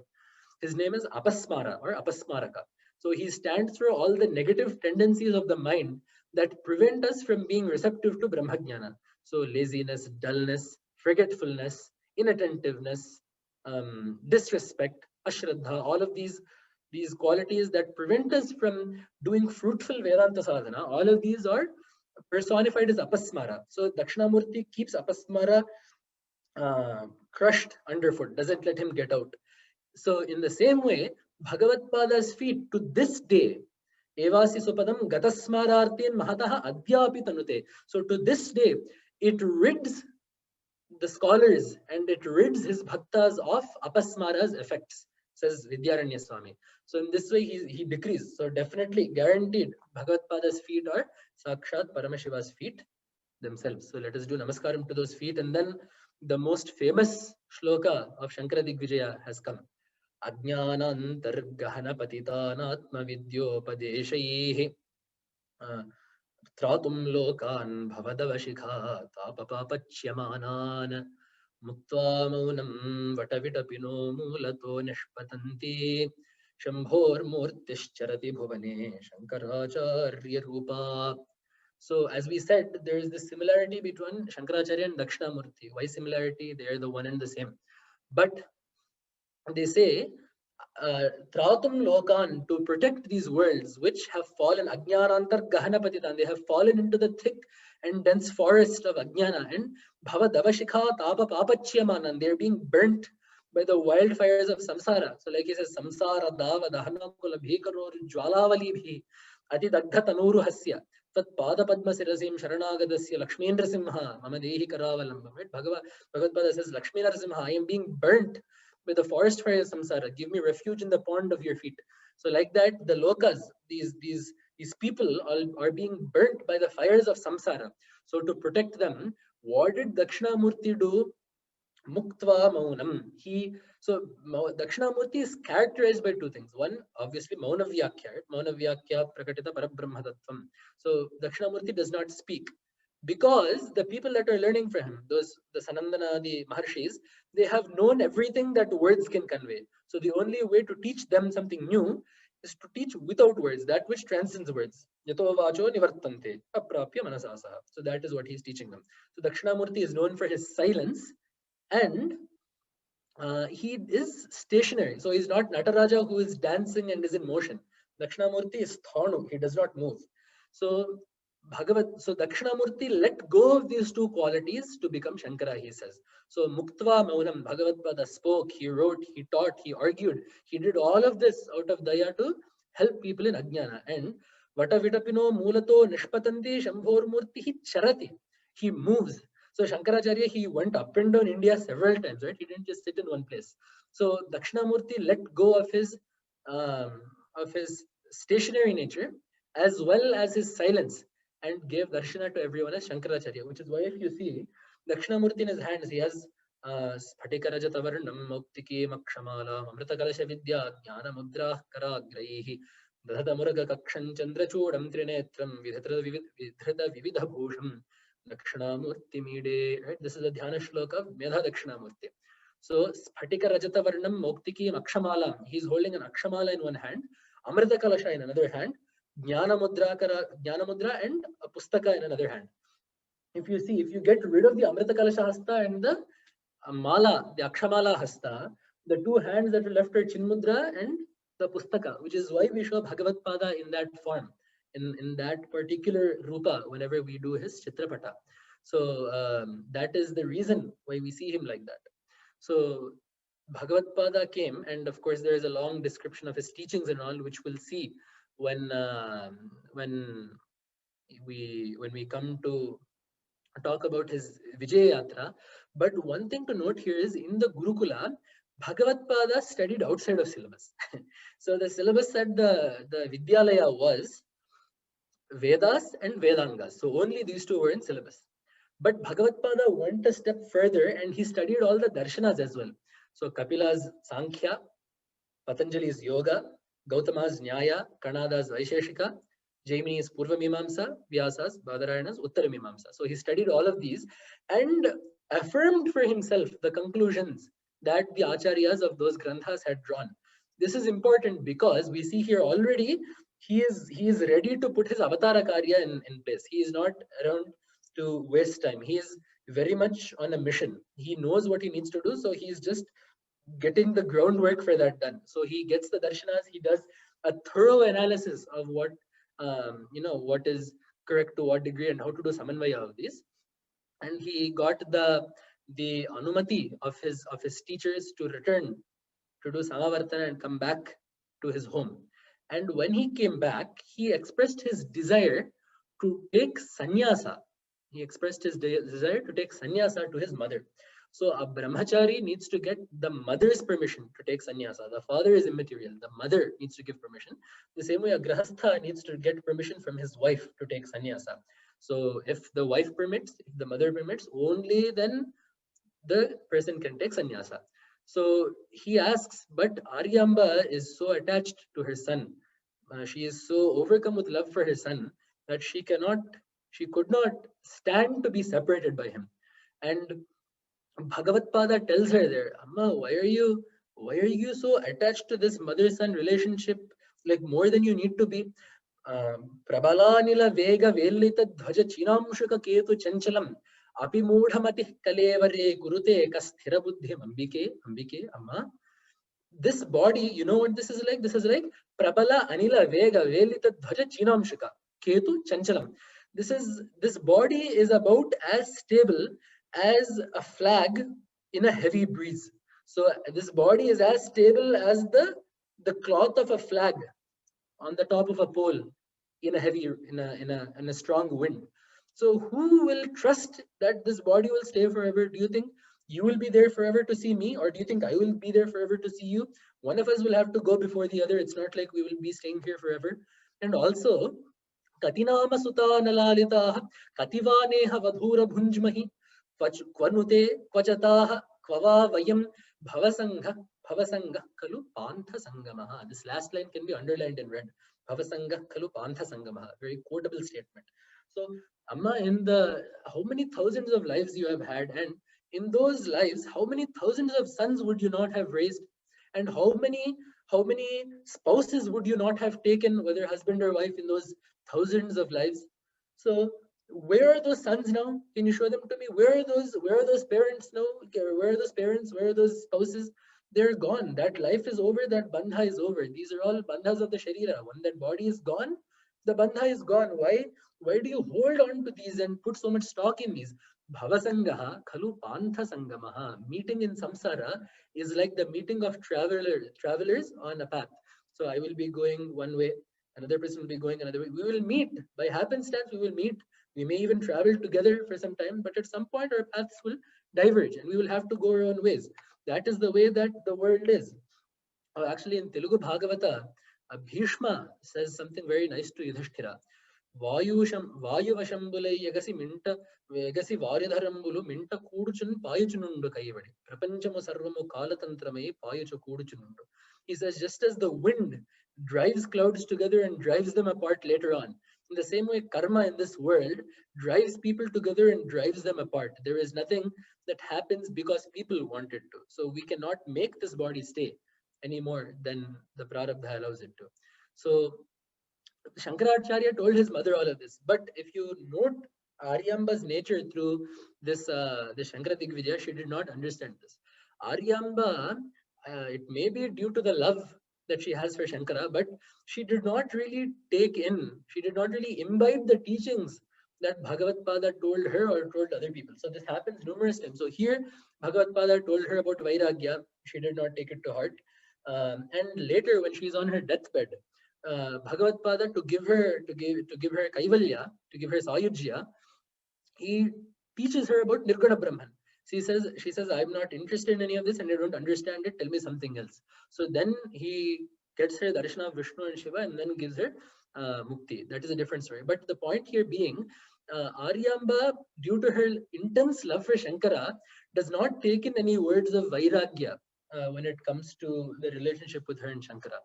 Speaker 1: His name is Apasmara or Apasmaraka. So he stands for all the negative tendencies of the mind that prevent us from being receptive to Brahmajnana. So laziness, dullness, forgetfulness, inattentiveness, disrespect, ashraddha, all of these qualities that prevent us from doing fruitful Vedanta sadhana, all of these are personified as Apasmara. So Dakshinamurti keeps Apasmara crushed underfoot, doesn't let him get out. So in the same way, Bhagavatpada's feet to this day, Evasi Supadam Gatasmarartin Mahataha Adhyapi Tanute. So to this day, it rids the scholars and it rids his bhaktas of Apasmara's effects, says Vidyaranya Swami. So in this way, he decrees. So definitely guaranteed, Bhagavatpada's feet are Sakshat Paramashiva's feet themselves. So let us do namaskaram to those feet. And then the most famous shloka of Shankara Digvijaya has come. Ajnanantargahana patitanatma vidyopadeshaihi tratum lokan bhavadavashikha tapapapachyamanan muktva maunam vatavitapino mulato nishpatanti shambhor murtischarati bhuvane Shankaracharya rupa. So as we said, there is this similarity between Shankaracharya and Dakshinamurti. Why similarity? They are the one and the same. But they say, Tratum Lokan, to protect these worlds which have fallen, Ajnanantar Gahana Patitan, they have fallen into the thick and dense forest of Ajnana, and Bhava Davashikha Tapa Papachyamanan, they are being burnt by the wildfires of samsara. So like he says, Samsara Dava Dahana Kula Bhikaror Jwalavali Bhi Ati Dagdha Tanuru Hasya Tat Pada Padma Sirasim Sharanagadasya Lakshmi Nrasimha Mama Dehi Karavalambam. Right? Bhagavad says, Lakshmi Nrasimha, I am being burnt by the forest fire of samsara. Give me refuge in the pond of your feet. So like that, the lokas, these people are being burnt by the fires of samsara. So to protect them, what did Dakshinamurti do? Muktva Maunam. Dakshinamurti is characterized by two things. One, obviously, Mauna Vyakya, Mauna Vyakya Prakatita Parabrahma Tattvam. So Dakshinamurti does not speak, because the people that are learning from him, the Sanandana, the Maharshis, they have known everything that words can convey. So the only way to teach them something new is to teach without words, that which transcends words. Yato vacho nivartante aprapya manasasaha. So that is what he's teaching them. So Dakshinamurti is known for his silence, and he is stationary. So he's not Nataraja who is dancing and is in motion. Dakshinamurti is Thanu, he does not move. So Dakshinamurti let go of these two qualities to become Shankara, he says. So Muktva Maunam, Bhagavatpada spoke, he wrote, he taught, he argued. He did all of this out of Daya to help people in Ajnana. And Vatavitapino Mulato Nishpatanti Shambhor Murti Charati. He moves. So Shankaracharya, he went up and down India several times, right? He didn't just sit in one place. So Dakshinamurti let go of his stationary nature as well as his silence, and gave darshana to everyone as Shankaracharya, which is why if you see Dakshinamurti in his hands, he has Spatika Rajatavarnam Muktiki Makshamala Amrita Kalasha Vidya Jnana Mudra Karagraihi Dadhata Muraga Kakshan Chandrachudam Trinetram Vidhrita Vividha Bhusham Dakshinamurti Mide. Right? This is a Dhyana shloka of Medha Dakshinamurti. So Spatika Rajatavarnam Muktiki Makshamala. He's holding an Akshamala in one hand, Amrita Kalasha in another hand, Jnana Mudra and a Pustaka in another hand. If you get rid of the Amrita Kalasha Hasta and the Mala, the Akshamala Hasta, the two hands that are left are Chinmudra and the Pustaka, which is why we show Bhagavatpada in that form, in that particular Rupa, whenever we do his Chitrapata. So that is the reason why we see him like that. So Bhagavatpada came, and of course there is a long description of his teachings and all, which we'll see when we come to talk about his Vijaya Yatra. But one thing to note here is, in the Gurukula, Bhagavatpada studied outside of syllabus. So the syllabus at the Vidyalaya was Vedas and Vedangas. So only these two were in syllabus. But Bhagavatpada went a step further and he studied all the darshanas as well. So Kapila's Sankhya, Patanjali's Yoga, Gautama's Nyaya, Kanada's Vaisheshika, Jaimini is Purva Mimamsa, Vyasas, Badarayanas, Uttara Mimamsa. So he studied all of these and affirmed for himself the conclusions that the Acharyas of those granthas had drawn. This is important because we see here already he is ready to put his Avathara Karya in place. He is not around to waste time. He is very much on a mission. He knows what he needs to do, so he is just getting the groundwork for that done. So he gets the darshanas, he does a thorough analysis of what what is correct to what degree and how to do samanvaya of these. And he got the anumati of his teachers to return to do samavartana and come back to his home. And when he came back, he expressed his desire to take sannyasa. He expressed his desire to take sannyasa to his mother. So a brahmachari needs to get the mother's permission to take sannyasa. The father is immaterial. The mother needs to give permission. The same way a grahastha needs to get permission from his wife to take sannyasa. So if the wife permits, if the mother permits, only then the person can take sannyasa. So he asks, but Aryamba is so attached to her son. She is so overcome with love for her son that she could not stand to be separated by him. And Bhagavatpada tells her there, Amma, why are you so attached to this mother-son relationship, like more than you need to be? Prabalanila Vega Velita Dhwaja Chinamshuka Ketu Chanchalam Api Mudhamati Kalevare Gurute Kasthira Buddhim Ambike Amma. This body, you know what this is like? This is like Prabala Anila Vega Velita Dhwaja Chinamshuka Ketu Chanchalam. This body is about as stable as a flag in a heavy breeze. So this body is as stable as the cloth of a flag on the top of a pole in a strong wind. So who will trust that this body will stay forever? Do you think you will be there forever to see me, or do you think I will be there forever to see you? One of us will have to go before the other. It's not like we will be staying here forever. And also, Katinama Suta Nalalita Kativaneha Vadhura Bhunjmahi Kvanute Kvachataha Kvava Vayam Bhavasangha Kalu Pantha Sangamaha. This last line can be underlined in red. Bhavasangha Kalu Pantha Sangamaha. Very quotable statement. So, Amma, how many thousands of lives you have had, and in those lives, how many thousands of sons would you not have raised, and how many spouses would you not have taken, whether husband or wife, in those thousands of lives? So where are those sons now? Can you show them to me? Where are those parents now? Where are those parents? Where are those spouses? They're gone. That life is over. That bandha is over. These are all bandhas of the sharira. When that body is gone, the bandha is gone. Why do you hold on to these and put so much stock in these? Bhavasangaha khalu pantha sangamaha. Meeting in samsara is like the meeting of travelers on a path. So I will be going one way, another person will be going another way. We will meet by happenstance. We will meet. We may even travel together for some time, but at some point our paths will diverge and we will have to go our own ways. That is the way that the world is. Actually, in Telugu Bhagavata, Bhishma says something very nice to Yudhishthira. Vayuvashambulai yagasi minta yagasi varyadharambulu minta kuduchun payuchunundu kaivadi. Prapanchamu sarvamu kalatantramai payuchu kuduchunundu. He says, just as the wind drives clouds together and drives them apart later on, in the same way, karma in this world drives people together and drives them apart. There is nothing that happens because people want it to. So we cannot make this body stay any more than the prarabdha allows it to. So Shankaracharya told his mother all of this. But if you note Aryamba's nature through this Shankara Digvijaya, she did not understand this. Aryamba, it may be due to the love that she has for Shankara, but she did not really imbibe the teachings that Bhagavatpada told her or told other people. So this happens numerous times. So here, Bhagavatpada told her about Vairagya. She did not take it to heart. And later, when she's on her deathbed, Bhagavatpada, to give her Kaivalya, to give her Sayujya, he teaches her about Nirguna Brahman. She says, I'm not interested in any of this and I don't understand it. Tell me something else. So then he gets her darshana of Vishnu and Shiva and then gives her mukti. That is a different story. But the point here being, Aryamba, due to her intense love for Shankara, does not take in any words of Vairagya when it comes to the relationship with her and Shankara.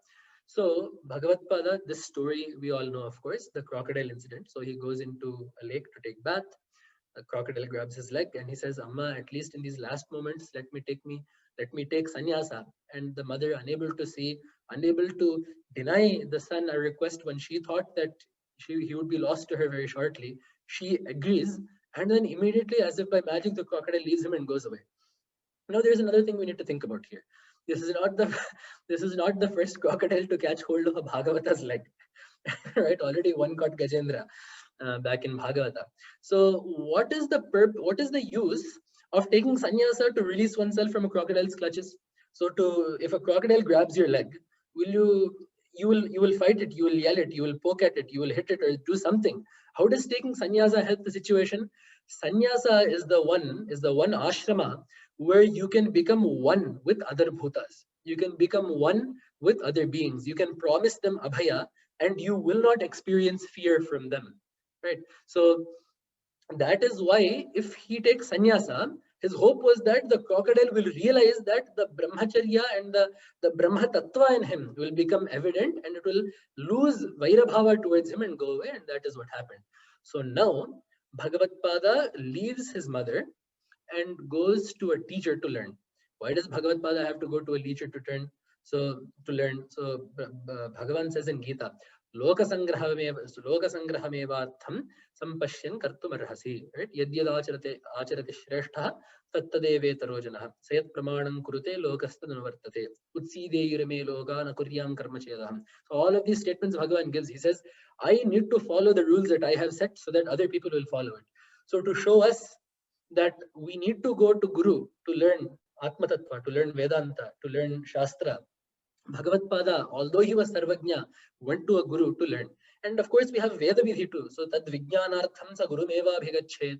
Speaker 1: So Bhagavatpada, this story we all know, of course, the crocodile incident. So he goes into a lake to take bath. The crocodile grabs his leg and he says, Amma, at least in these last moments, let me take sannyasa. And the mother, unable to see, unable to deny the son a request when she thought that he would be lost to her very shortly, she agrees. And then immediately, as if by magic, the crocodile leaves him and goes away. Now, there's another thing we need to think about here. This is not the this is not the first crocodile to catch hold of a Bhagavata's leg. Right? Already one caught Gajendra back in Bhagavata. So what is the use of taking sannyasa to release oneself from a crocodile's clutches? So if a crocodile grabs your leg, you will fight it, you will yell it, you will poke at it, you will hit it or do something. How does taking sannyasa help the situation? Sannyasa is the one ashrama where you can become one with other bhutas. You can become one with other beings. You can promise them abhaya and you will not experience fear from them. Right? So that is why if he takes sannyasa, his hope was that the crocodile will realize that the brahmacharya and the brahma tattva in him will become evident and it will lose vairabhava towards him and go away, and that is what happened. So now Bhagavatpada leaves his mother and goes to a teacher to learn. Why does Bhagavatpada have to go to a teacher to learn? So Bhagavan says in Gita, Lokasangrahamevartham sampashyan kartumarhasi. Right? Yadyad acharati shrestha tattadevetaro janah. Sayat pramanam kurute lokastadanuvartate. Utsideyurame lokana kuryam karmachedaham. So all of these statements Bhagavan gives. He says, I need to follow the rules that I have set so that other people will follow it. So to show us that we need to go to Guru to learn Atma Tattva, to learn Vedanta, to learn Shastra. Bhagavatpada, although he was Sarvajna, went to a Guru to learn. And of course, we have Veda Vidhi too. So, Tad Vijnanartham sa Gurumeva Bhigachet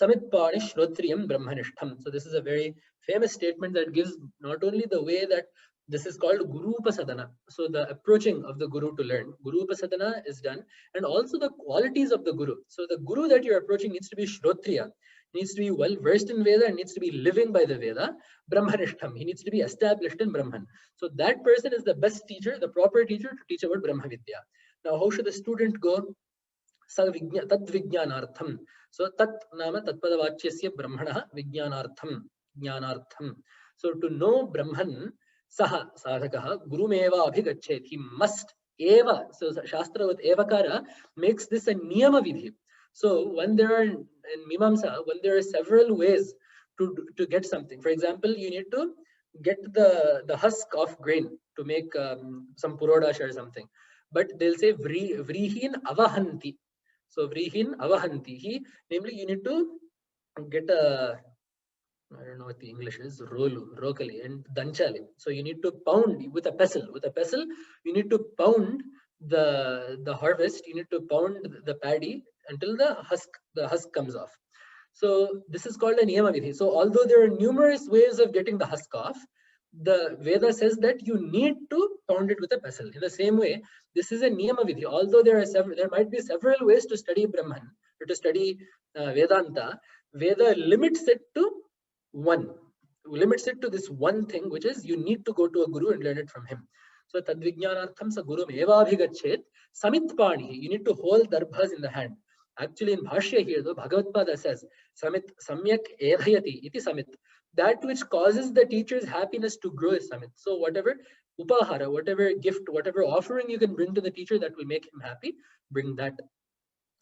Speaker 1: Samitpani Shrotriyam Brahmanishtham. So, this is a very famous statement that gives not only the way that this is called Guru Upasadana. So, the approaching of the Guru to learn. Guru Upasadana is done. And also the qualities of the Guru. So, the Guru that you're approaching needs to be Shrotriya. Needs to be well versed in Veda and needs to be living by the Veda. Brahmanishtham. He needs to be established in Brahman. So that person is the best teacher, the proper teacher to teach about Brahma Vidya. Now, how should the student go? Tad Vijnanartham. So Tat Nama Tatpadavachyasya Brahmana Vijnanartham. Jnanartham. So to know Brahman, Saha Sadhakaha Gurumeva Abhigachet. He must Eva. So Shastra with Evakara makes this a Niyama Vidhi. So when there are in Mimamsa, when there are several ways to get something, for example, you need to get the husk of grain to make some purodasha or something, but they'll say vrihin avahanti. So vrihin avahanti, namely you need to get I don't know what the English is, rokali and danchali. So you need to pound with a pestle. With a pestle, you need to pound the harvest. You need to pound the paddy until the husk comes off. So this is called a niyama vidhi. So although there are numerous ways of getting the husk off, the Veda says that you need to pound it with a pestle. In the same way, this is a niyama vidhi. Although there might be several ways to study Brahman or to study Vedanta, Veda limits it to this one thing, which is you need to go to a Guru and learn it from him. So Tadvijnanartham sa Gurum eva abhigachet samitpani. You need to hold darbhas in the hand. Actually, in Bhashya here, though, Bhagavatpada says, Samit Samyak Evayati iti Samit. That which causes the teacher's happiness to grow is Samit. So whatever upahara, whatever gift, whatever offering you can bring to the teacher that will make him happy, bring that.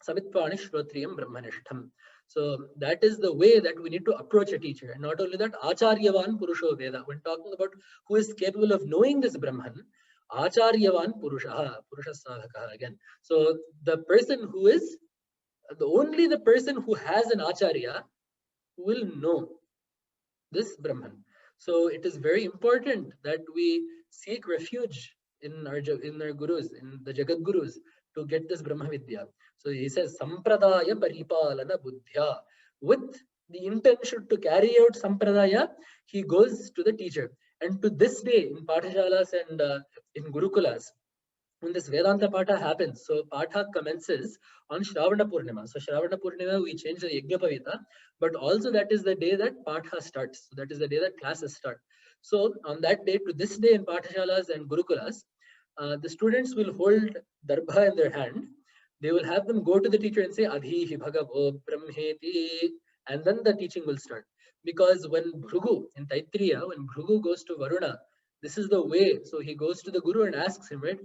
Speaker 1: Samitpani Shrotriyam Brahmanishtham. So that is the way that we need to approach a teacher. And not only that, Acharyavan Purusho Veda. When talking about who is capable of knowing this Brahman, Acharyavan Purusha Sadhaka again. So the person who is only the person who has an acharya will know this Brahman. So it is very important that we seek refuge in our gurus, in the Jagat Gurus, to get this Brahma Vidya. So he says, Sampradaya Paripalana Buddhya. With the intention to carry out Sampradaya, he goes to the teacher. And to this day, in Pathashalas and in Gurukulas, when this Vedanta Patha happens, so Patha commences on Shravana Purnima. So Shravana Purnima, we change the Yajnapavita, but also that is the day that Patha starts. So that is the day that classes start. So on that day, to this day in Pathashalas and Gurukulas, the students will hold darbha in their hand. They will have them go to the teacher and say, Adhihi Bhagavo Brahmeti, and then the teaching will start. Because when Bhrugu, in Taittiriya, when Bhrugu goes to Varuna, this is the way. So he goes to the Guru and asks him, right?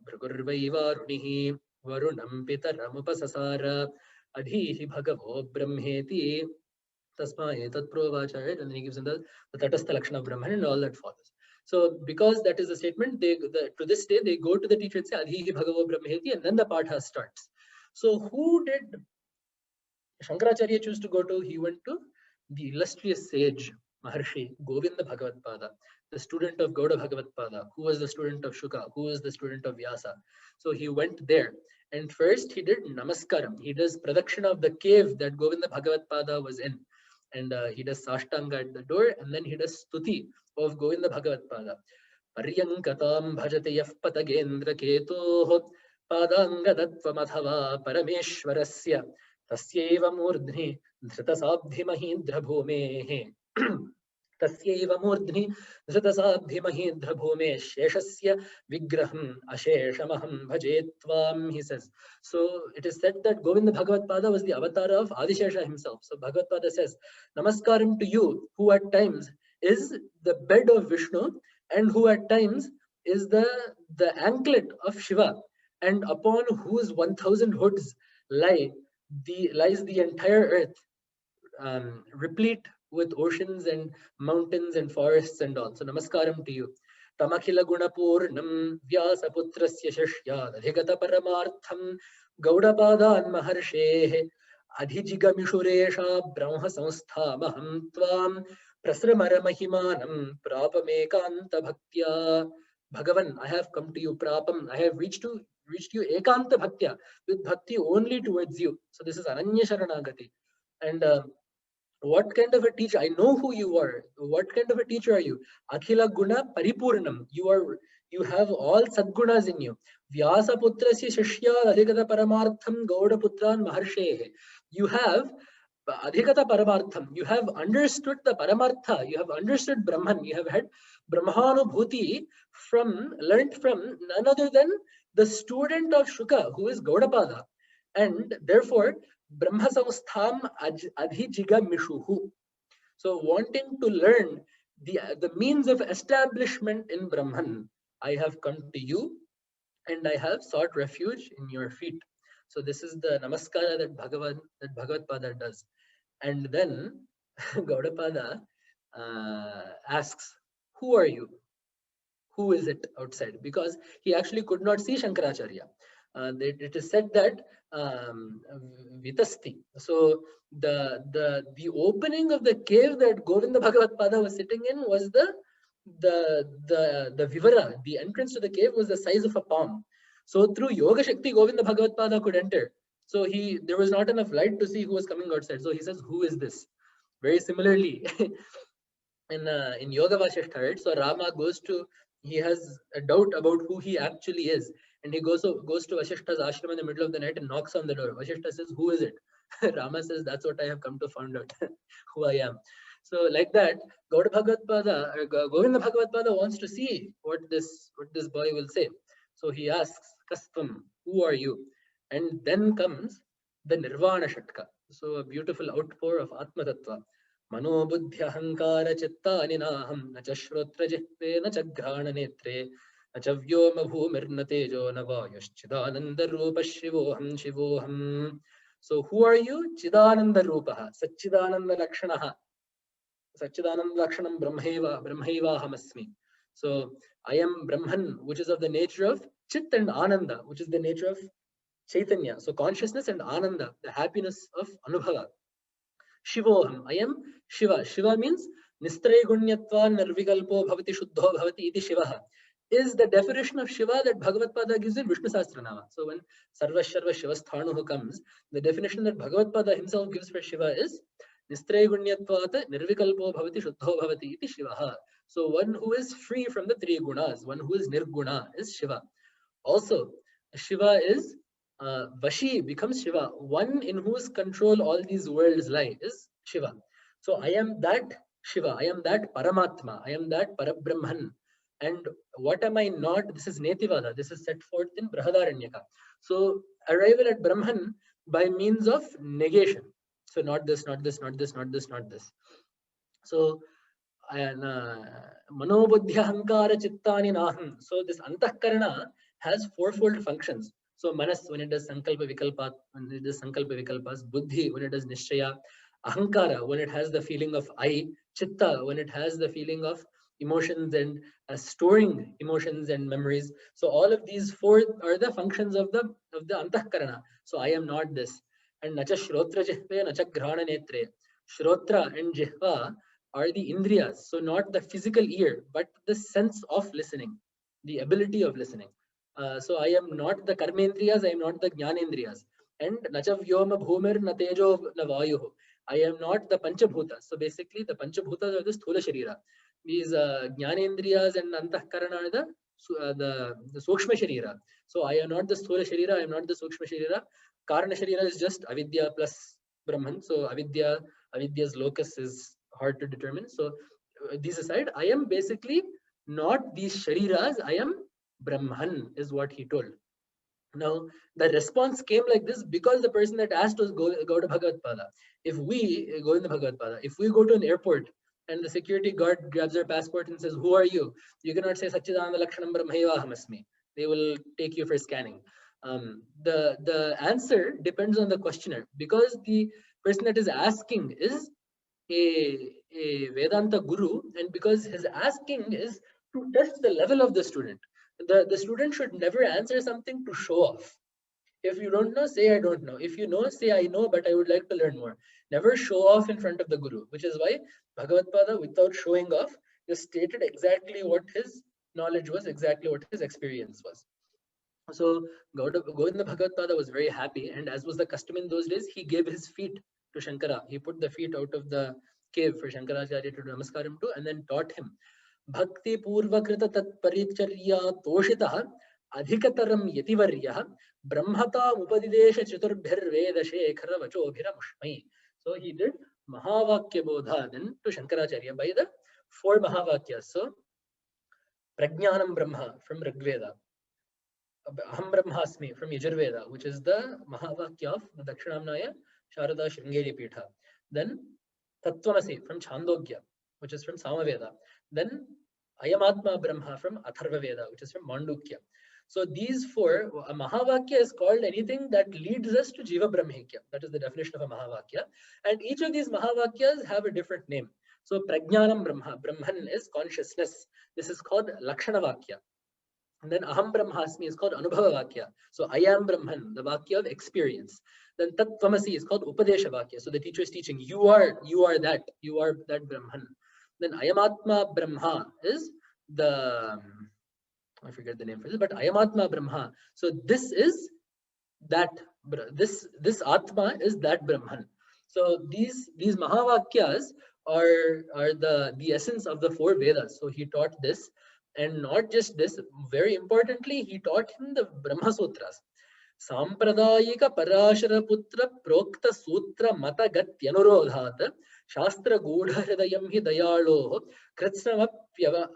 Speaker 1: Bhrugurvaiva Runihi Varunam Pitaramupasasara Adhihi Bhagavo Brahmeti Tasma Etat Provacha, right? And then he gives him the Tatastha Lakshana of Brahman and all that follows. So because that is the statement, to this day they go to the teacher and say Adhihi Bhagavo Brahmeti, and then the Patha starts. So who did Shankaracharya choose to go to? He went to the illustrious sage Maharshi Govinda Bhagavatpada, the student of Gauda Bhagavatpada, who was the student of Shuka, who was the student of Vyasa. So he went there, and first he did Namaskaram. He does Pradakshina of the cave that Govinda Bhagavatpada was in, and he does Sashtanga at the door, and then he does Stuti of Govinda Bhagavatpada. Paryankatam bhajate yaf patagendra ketoh padangadatva madhava parameshwarasya tasyeva murdhni dhritasabdhimahindra bhumehe tasyeva murdhni dhritasabdhimahindra bhume sheshasya vigraham asheshamaham bhajetvam, he says. So it is said that Govinda Bhagavatpada was the avatar of Adishesha himself. So Bhagavatpada says, Namaskaram to you, who at times is the bed of Vishnu and who at times is the anklet of Shiva, and upon whose 1,000 hoods lies the entire earth, replete with oceans and mountains and forests and all. So namaskaram to you. Tamakhila gunapurnam vyasaputrasya shashyad adhigata paramartham gaudapadan maharshe adhijigamisuresha brahma samstha maham tvam prasramara mahimanam prapamekanta bhaktya. Bhagavan, I have come to you, prapam, I have reached you ekanta bhaktya, with bhakti only towards you. So this is Ananya Sharanagati. And what kind of a teacher? I know who you are. What kind of a teacher are you? Akhila guna paripurnam. You have all sadgunas in you. Vyasa putrasya shishya adhikata paramartham gauda putran maharshehe. You have adhikata paramartham. You have understood the paramartha. You have understood Brahman. You have had Brahmanubhuti learnt from none other than the student of Shuka, who is Gaudapada. And therefore, Brahma samstham adhijiga mishuhu. So wanting to learn the means of establishment in Brahman, I have come to you and I have sought refuge in your feet. So this is the namaskara that Bhagavatpada does. And then Gaudapada asks, who are you? Who is it outside? Because he actually could not see Shankaracharya. It is said that Vitasti. So the opening of the cave that Govinda Bhagavatpada was sitting in was the Vivara. The entrance to the cave was the size of a palm. So through Yoga Shakti, Govinda Bhagavatpada could enter. So there was not enough light to see who was coming outside. So he says, who is this? Very similarly, in Yoga Vasishtha, right? So Rama he has a doubt about who he actually is. And he goes to Vasishtha's ashram in the middle of the night and knocks on the door. Vasishtha says, who is it? Rama says, that's what I have come to find out, who I am. So like that, Govinda Bhagavatpada wants to see what this boy will say. So he asks, Kastvam, who are you? And then comes the Nirvana Shatka. So a beautiful outpour of Atma Tattva. Mano buddhya hankara chitta aninaham nacha shrotra jihve nacha grana netre nacha vyoma bhumirna tejo navayas chidananda rupa shivoham. So who are you? Chidananda rupaha satchidananda lakshanaha satchidananda lakshanam brahmaiva hamasmi. So I am Brahman, which is of the nature of Chit and Ananda, which is the nature of Chaitanya. So consciousness and Ananda, the happiness of Anubhava. Shivoham, I am Shiva. Shiva means Nistraya Gunyatva Nirvikalpo Bhavati Shuddho Bhavati Iti Shivaha is the definition of Shiva that Bhagavatpada gives in Vishnu Sahasranama. So when Sarva Sharva Shivasthanuhu comes, the definition that Bhagavatpada himself gives for Shiva is Nistraya Gunyatvat Nirvikalpo Bhavati Shuddho Bhavati Iti Shivaha. So one who is free from the three gunas, one who is Nirguna is Shiva. Also, Shiva is Vashi becomes Shiva. One in whose control all these worlds lie is Shiva. So I am that Shiva. I am that Paramatma. I am that Parabrahman. And what am I not? This is Netivada. This is set forth in Brahadaranyaka. So arrival at Brahman by means of negation. So not this, not this, not this, not this, not this. So Manobuddhya Hankara Chittani Naham. So this Antahkarana has fourfold functions. So Manas, when it does Sankalpa Vikalpa, when it does Sankalpa Vikalpas, Buddhi, when it does Nishchaya, Ahankara, when it has the feeling of I, Chitta, when it has the feeling of emotions and storing emotions and memories. So all of these four are the functions of the Antahkarana. So I am not this. And Nacha Shrotra Jihve, Nacha Grahana Netre. Shrotra and Jihva are the indriyas, so not the physical ear, but the sense of listening, the ability of listening. So I am not the karmendriyas, I am not the jnanendriyas. And nacha vyoma bhumir na tejo na vayuh. I am not the panchabhutas. So basically the panchabhutas are the sthula sharira. These jnanendriyas and antahkarana are the sukshma sharira. So I am not the sthula sharira, I am not the sukshma sharira. Karana sharira is just avidya plus Brahman. So avidya's locus is hard to determine. So these aside, I am basically not these shariras, I am Brahman, is what he told. Now, the response came like this because the person that asked was Gauda Bhagavatpada. If we, Govinda Bhagavatpada, if we go to an airport and the security guard grabs our passport and says, who are you? You cannot say Satchidananda Lakshanam Brahmaiva Ahamasmi. They will take you for scanning. The answer depends on the questioner, because the person that is asking is a Vedanta guru, and because his asking is to test the level of the student. The student should never answer something to show off. If you don't know, say I don't know. If you know, say I know, but I would like to learn more. Never show off in front of the guru, which is why Bhagavatpada, without showing off, just stated exactly what his knowledge was, exactly what his experience was. So Govinda Bhagavatpada was very happy, and as was the custom in those days, he gave his feet to Shankara. He put the feet out of the cave for Shankaracharya to do namaskaram to, and then taught him. Bhakti Purvakrita Tat Paricharya Toshitah Adhikataram Yativaryah Brahmata Upadidesha Chaturbhir Veda Shekhara Vachobhira Mushmai. So he did Mahavakya Bodha then to Shankaracharya by the four Maha Vakyas. So Prajnanam Brahma from Rigveda, Aham Brahmasmi from Yajurveda, which is the Mahavakya of the Dakshinamnaya Sharada Sringeri Pitha. Then Tattvamasi from Chandogya, which is from Samaveda. Then Ayamatma Brahma from Atharva Veda, which is from Mandukya. So these four, a Mahavakya is called anything that leads us to Jiva Brahmikya. That is the definition of a Mahavakya. And each of these Mahavakyas have a different name. So Prajnanam Brahma, Brahman is consciousness. This is called Lakshana Vakya. And then Aham Brahmasmi is called Anubhava Vakya. So I am Brahman, the Vakya of experience. Then Tattvamasi is called Upadesha Vakya. So the teacher is teaching, you are that Brahman. Then Ayamatma Brahma is the, I forget the name for this, but Ayamatma Brahma. So this is that, this Atma is that Brahman. So these Mahavakyas are the essence of the four Vedas. So he taught this. And not just this, very importantly, he taught him the Brahma Sutras. Sampradayika Parashara Putra Prokta Sutra Mata Gatyanurodhat Shastra Gudha Hridayam Hi Dayalo Kritsnamapyayam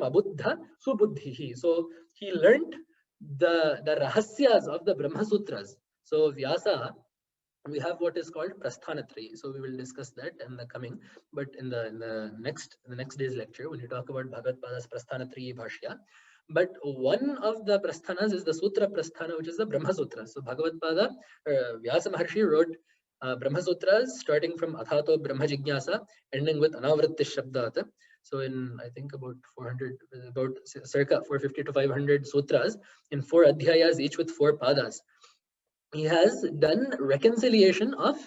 Speaker 1: Abuddha Subuddhihi. So he learned the rahasyas of the Brahma Sutras. So Vyasa, we have what is called Prasthanatrayee. So we will discuss that in the coming, but in the next day's lecture, when you talk about Bhagavatpada's Prasthanatrayee Bhashya. But one of the Prasthanas is the Sutra Prasthana, which is the Brahma Sutra. So Bhagavatpada, Vyasa Maharshi wrote Brahma Sutras starting from Athato Brahma Jignasa, ending with Anavritti Shabdat. So in, I think about circa 450 to 500 sutras in 4 adhyayas, each with 4 padas. He has done reconciliation of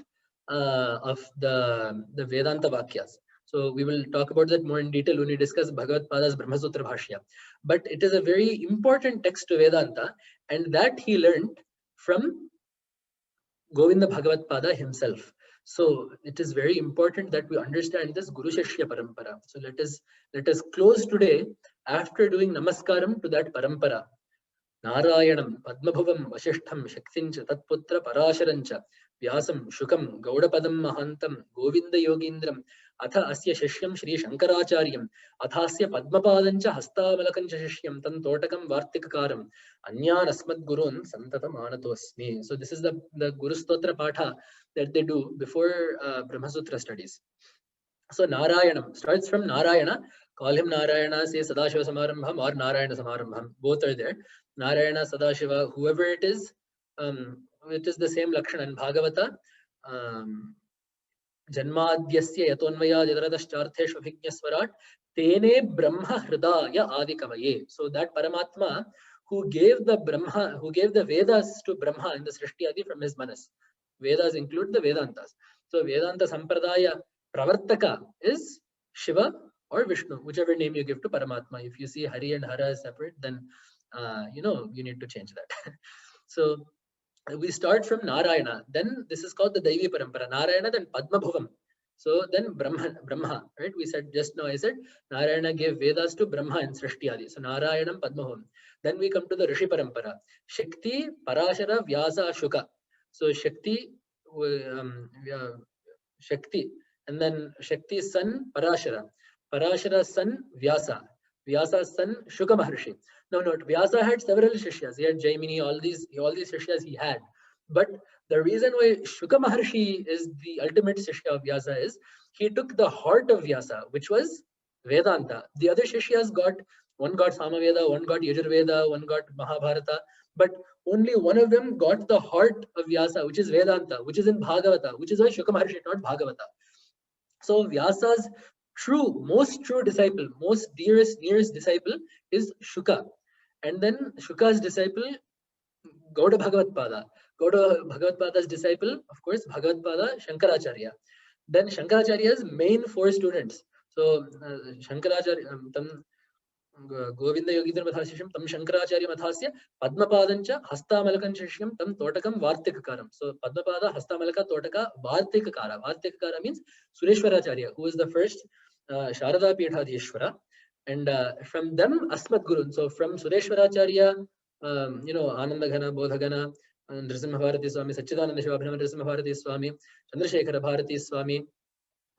Speaker 1: the Vedanta Vakyas. So we will talk about that more in detail when we discuss Bhagavatpada's Brahma Sutra Bhashya. But it is a very important text to Vedanta, and that he learned from Govinda Bhagavatpada himself. So it is very important that we understand this Guru-Sishya Parampara. So let us close today after doing Namaskaram to that Parampara. Narayanam, Padmabhuvam, Vasishtham, Shaktincha, Tatputra, Parasharancha, Vyasam, Shukam, Gaudapadam Mahantam, Govinda Yogindram, Atha asya shishyam Sri Shankaracharyam athasya padmapadancha hastamalakancha shishyam tan totakam vartikakaram anyan asmad gurun santatam anatosmi. So this is the Guru Stotra Patha that they do before Brahmasutra studies. So Narayanam starts from Narayana. Call him Narayana, say Sadashiva Samarambham or Narayana Samarambham. Both are there. Narayana, Sadashiva, whoever it is the same Lakshana. And Bhagavata, Janmadhyasya yatonvaya jadradashcharthesh abhigyaswarat tene brahma hridaya adikavaye. So that Paramatma who gave the Vedas to Brahma in the Srishti Adi from his Manas. Vedas include the Vedantas. So Vedanta Sampradaya Pravartaka is Shiva or Vishnu, whichever name you give to Paramatma. If you see Hari and Hara as separate, then you need to change that. So we start from Narayana. Then this is called the Daivi Parampara. Narayana, then Padma Bhuvam. So then Brahma, right? We said just now, I said Narayana gave Vedas to Brahma in Srishti Adi. So Narayanam Padma Bhuvam. Then we come to the Rishi Parampara. Shakti, Parashara, Vyasa, Shuka. So Shakti, Shakti, and then Shakti's son Parashara, Parashara's son Vyasa, Vyasa's son Shuka Maharshi. No, Vyasa had several Shishyas. He had Jaimini, all these Shishyas he had. But the reason why Shuka Maharshi is the ultimate Shishya of Vyasa is he took the heart of Vyasa, which was Vedanta. The other Shishyas one got Samaveda, one got Yajurveda, one got Mahabharata, but only one of them got the heart of Vyasa, which is Vedanta, which is in Bhagavata, which is why Shuka Maharshi, not Bhagavata. So Vyasa's most true disciple, most nearest disciple is Shuka. And then Shuka's disciple, Gauda Bhagavatpada. Gauda Bhagavatpada's disciple, of course, Bhagavatpada Shankaracharya. Then Shankaracharya's main 4 students. So Shankaracharya, Govinda Yogidhar Mathasisham, Tam Shankaracharya Mathasya, Padmapadancha, Hastamalakan Shishyam, Tam Totakam Vartikakaram. So Padmapada, Hastamalaka, Totaka, Vartikakara. Vartikakara means Sureshwaracharya, who is the first Sharada Pithadhishwara. And from them, Asmat Gurun. So from Sureshwaracharya, Anandaghana, Bodhagana, Nrsimha Bharati Swami, Sachidananda Shiva Abhinava Nrsimha Bharati Swami, Chandrasekhara Bharati Swami,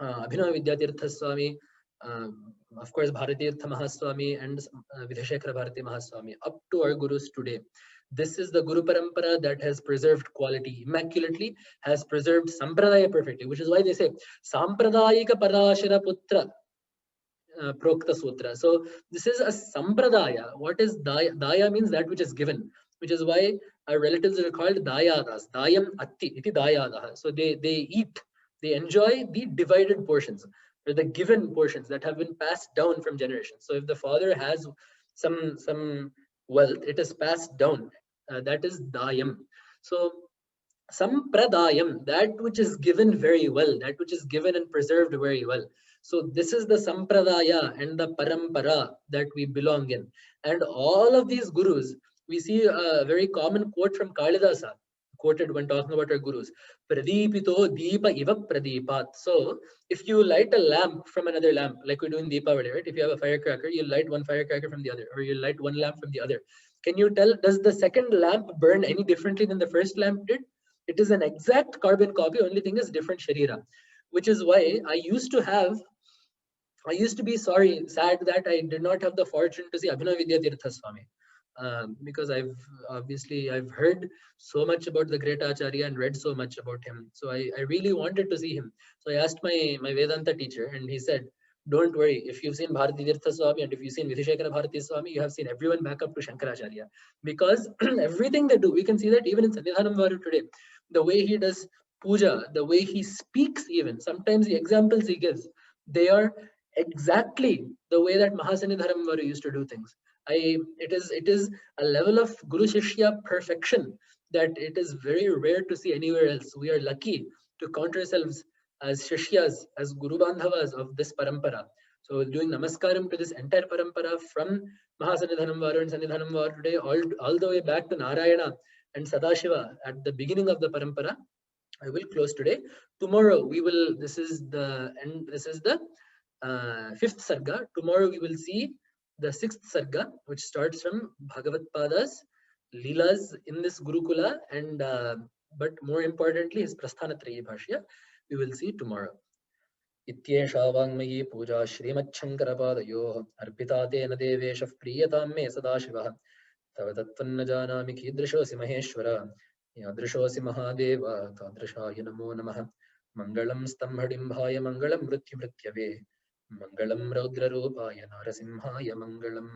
Speaker 1: Abhinava Vidyatirtha Swami, of course Bharatirtha Mahaswami and Vidheshekara Bharati Mahaswami, up to our gurus today. This is the Guru Parampara that has preserved quality immaculately, has preserved Sampradaya perfectly, which is why they say Sampradayika Parashara Putra Prokta Sutra. So this is a Sampradaya. What is Daya? Daya means that which is given, which is why our relatives are called Dayadas. Dayam Atti iti Dayadaha. So they eat, they enjoy the divided portions, or the given portions that have been passed down from generations. So if the father has some wealth, it is passed down. That is Dayam. So Sampradayam, that which is given very well, that which is given and preserved very well. So this is the Sampradaya and the Parampara that we belong in. And all of these gurus, we see a very common quote from Kalidasa, quoted when talking about our gurus. Pradipito Deepa Iva Pradipat. So if you light a lamp from another lamp, like we do in Deepavali, right? If you have a firecracker, you light one firecracker from the other, or you light one lamp from the other. Can you tell, does the second lamp burn any differently than the first lamp did? It is an exact carbon copy, only thing is different Sharira. Which is why I used to be sad that I did not have the fortune to see Abhinava Vidyatirtha Swami. Because I've heard so much about the great Acharya and read so much about him. So I really wanted to see him. So I asked my Vedanta teacher, and he said, don't worry, if you've seen Bharati Tirtha Swami and if you've seen Vidheshekara Bharati Swami, you have seen everyone back up to Shankaracharya. Because everything they do, we can see that even in Sannidhanam Varu today, the way he does puja, the way he speaks even, sometimes the examples he gives, they are exactly the way that Mahasannidhanam Varu used to do things. It is a level of Guru-Sishya perfection that it is very rare to see anywhere else. We are lucky to count ourselves as Shishyas, as Guru Bandhavas of this Parampara. So doing Namaskaram to this entire Parampara from Mahasannidhanam Varu and Sannidhanam Varu today, all the way back to Narayana and Sadashiva at the beginning of the Parampara. I will close today. Tomorrow this is the 5th Sarga. Tomorrow we will see the 6th Sarga, which starts from Bhagavat Pada's Leelas in this Gurukula, and but more importantly his Prasthanatrayi Bhashya we will see tomorrow. इत्येषा वाङ्मयी पूजा श्रीमच्छङ्करपादयोः अर्पिता तेन देवेशः प्रीयतां मे सदाशिवः तव तत्त्वन्न जानामि कीदृशोऽसि महेश्वर यादृशोऽसि महादेव तादृशाय नमो नमः मङ्गलं स्तम्भडिम्बाय मङ्गलं मृत्युमृत्यवे मङ्गलं रौद्ररूपाय नारसिंहाय मङ्गलम्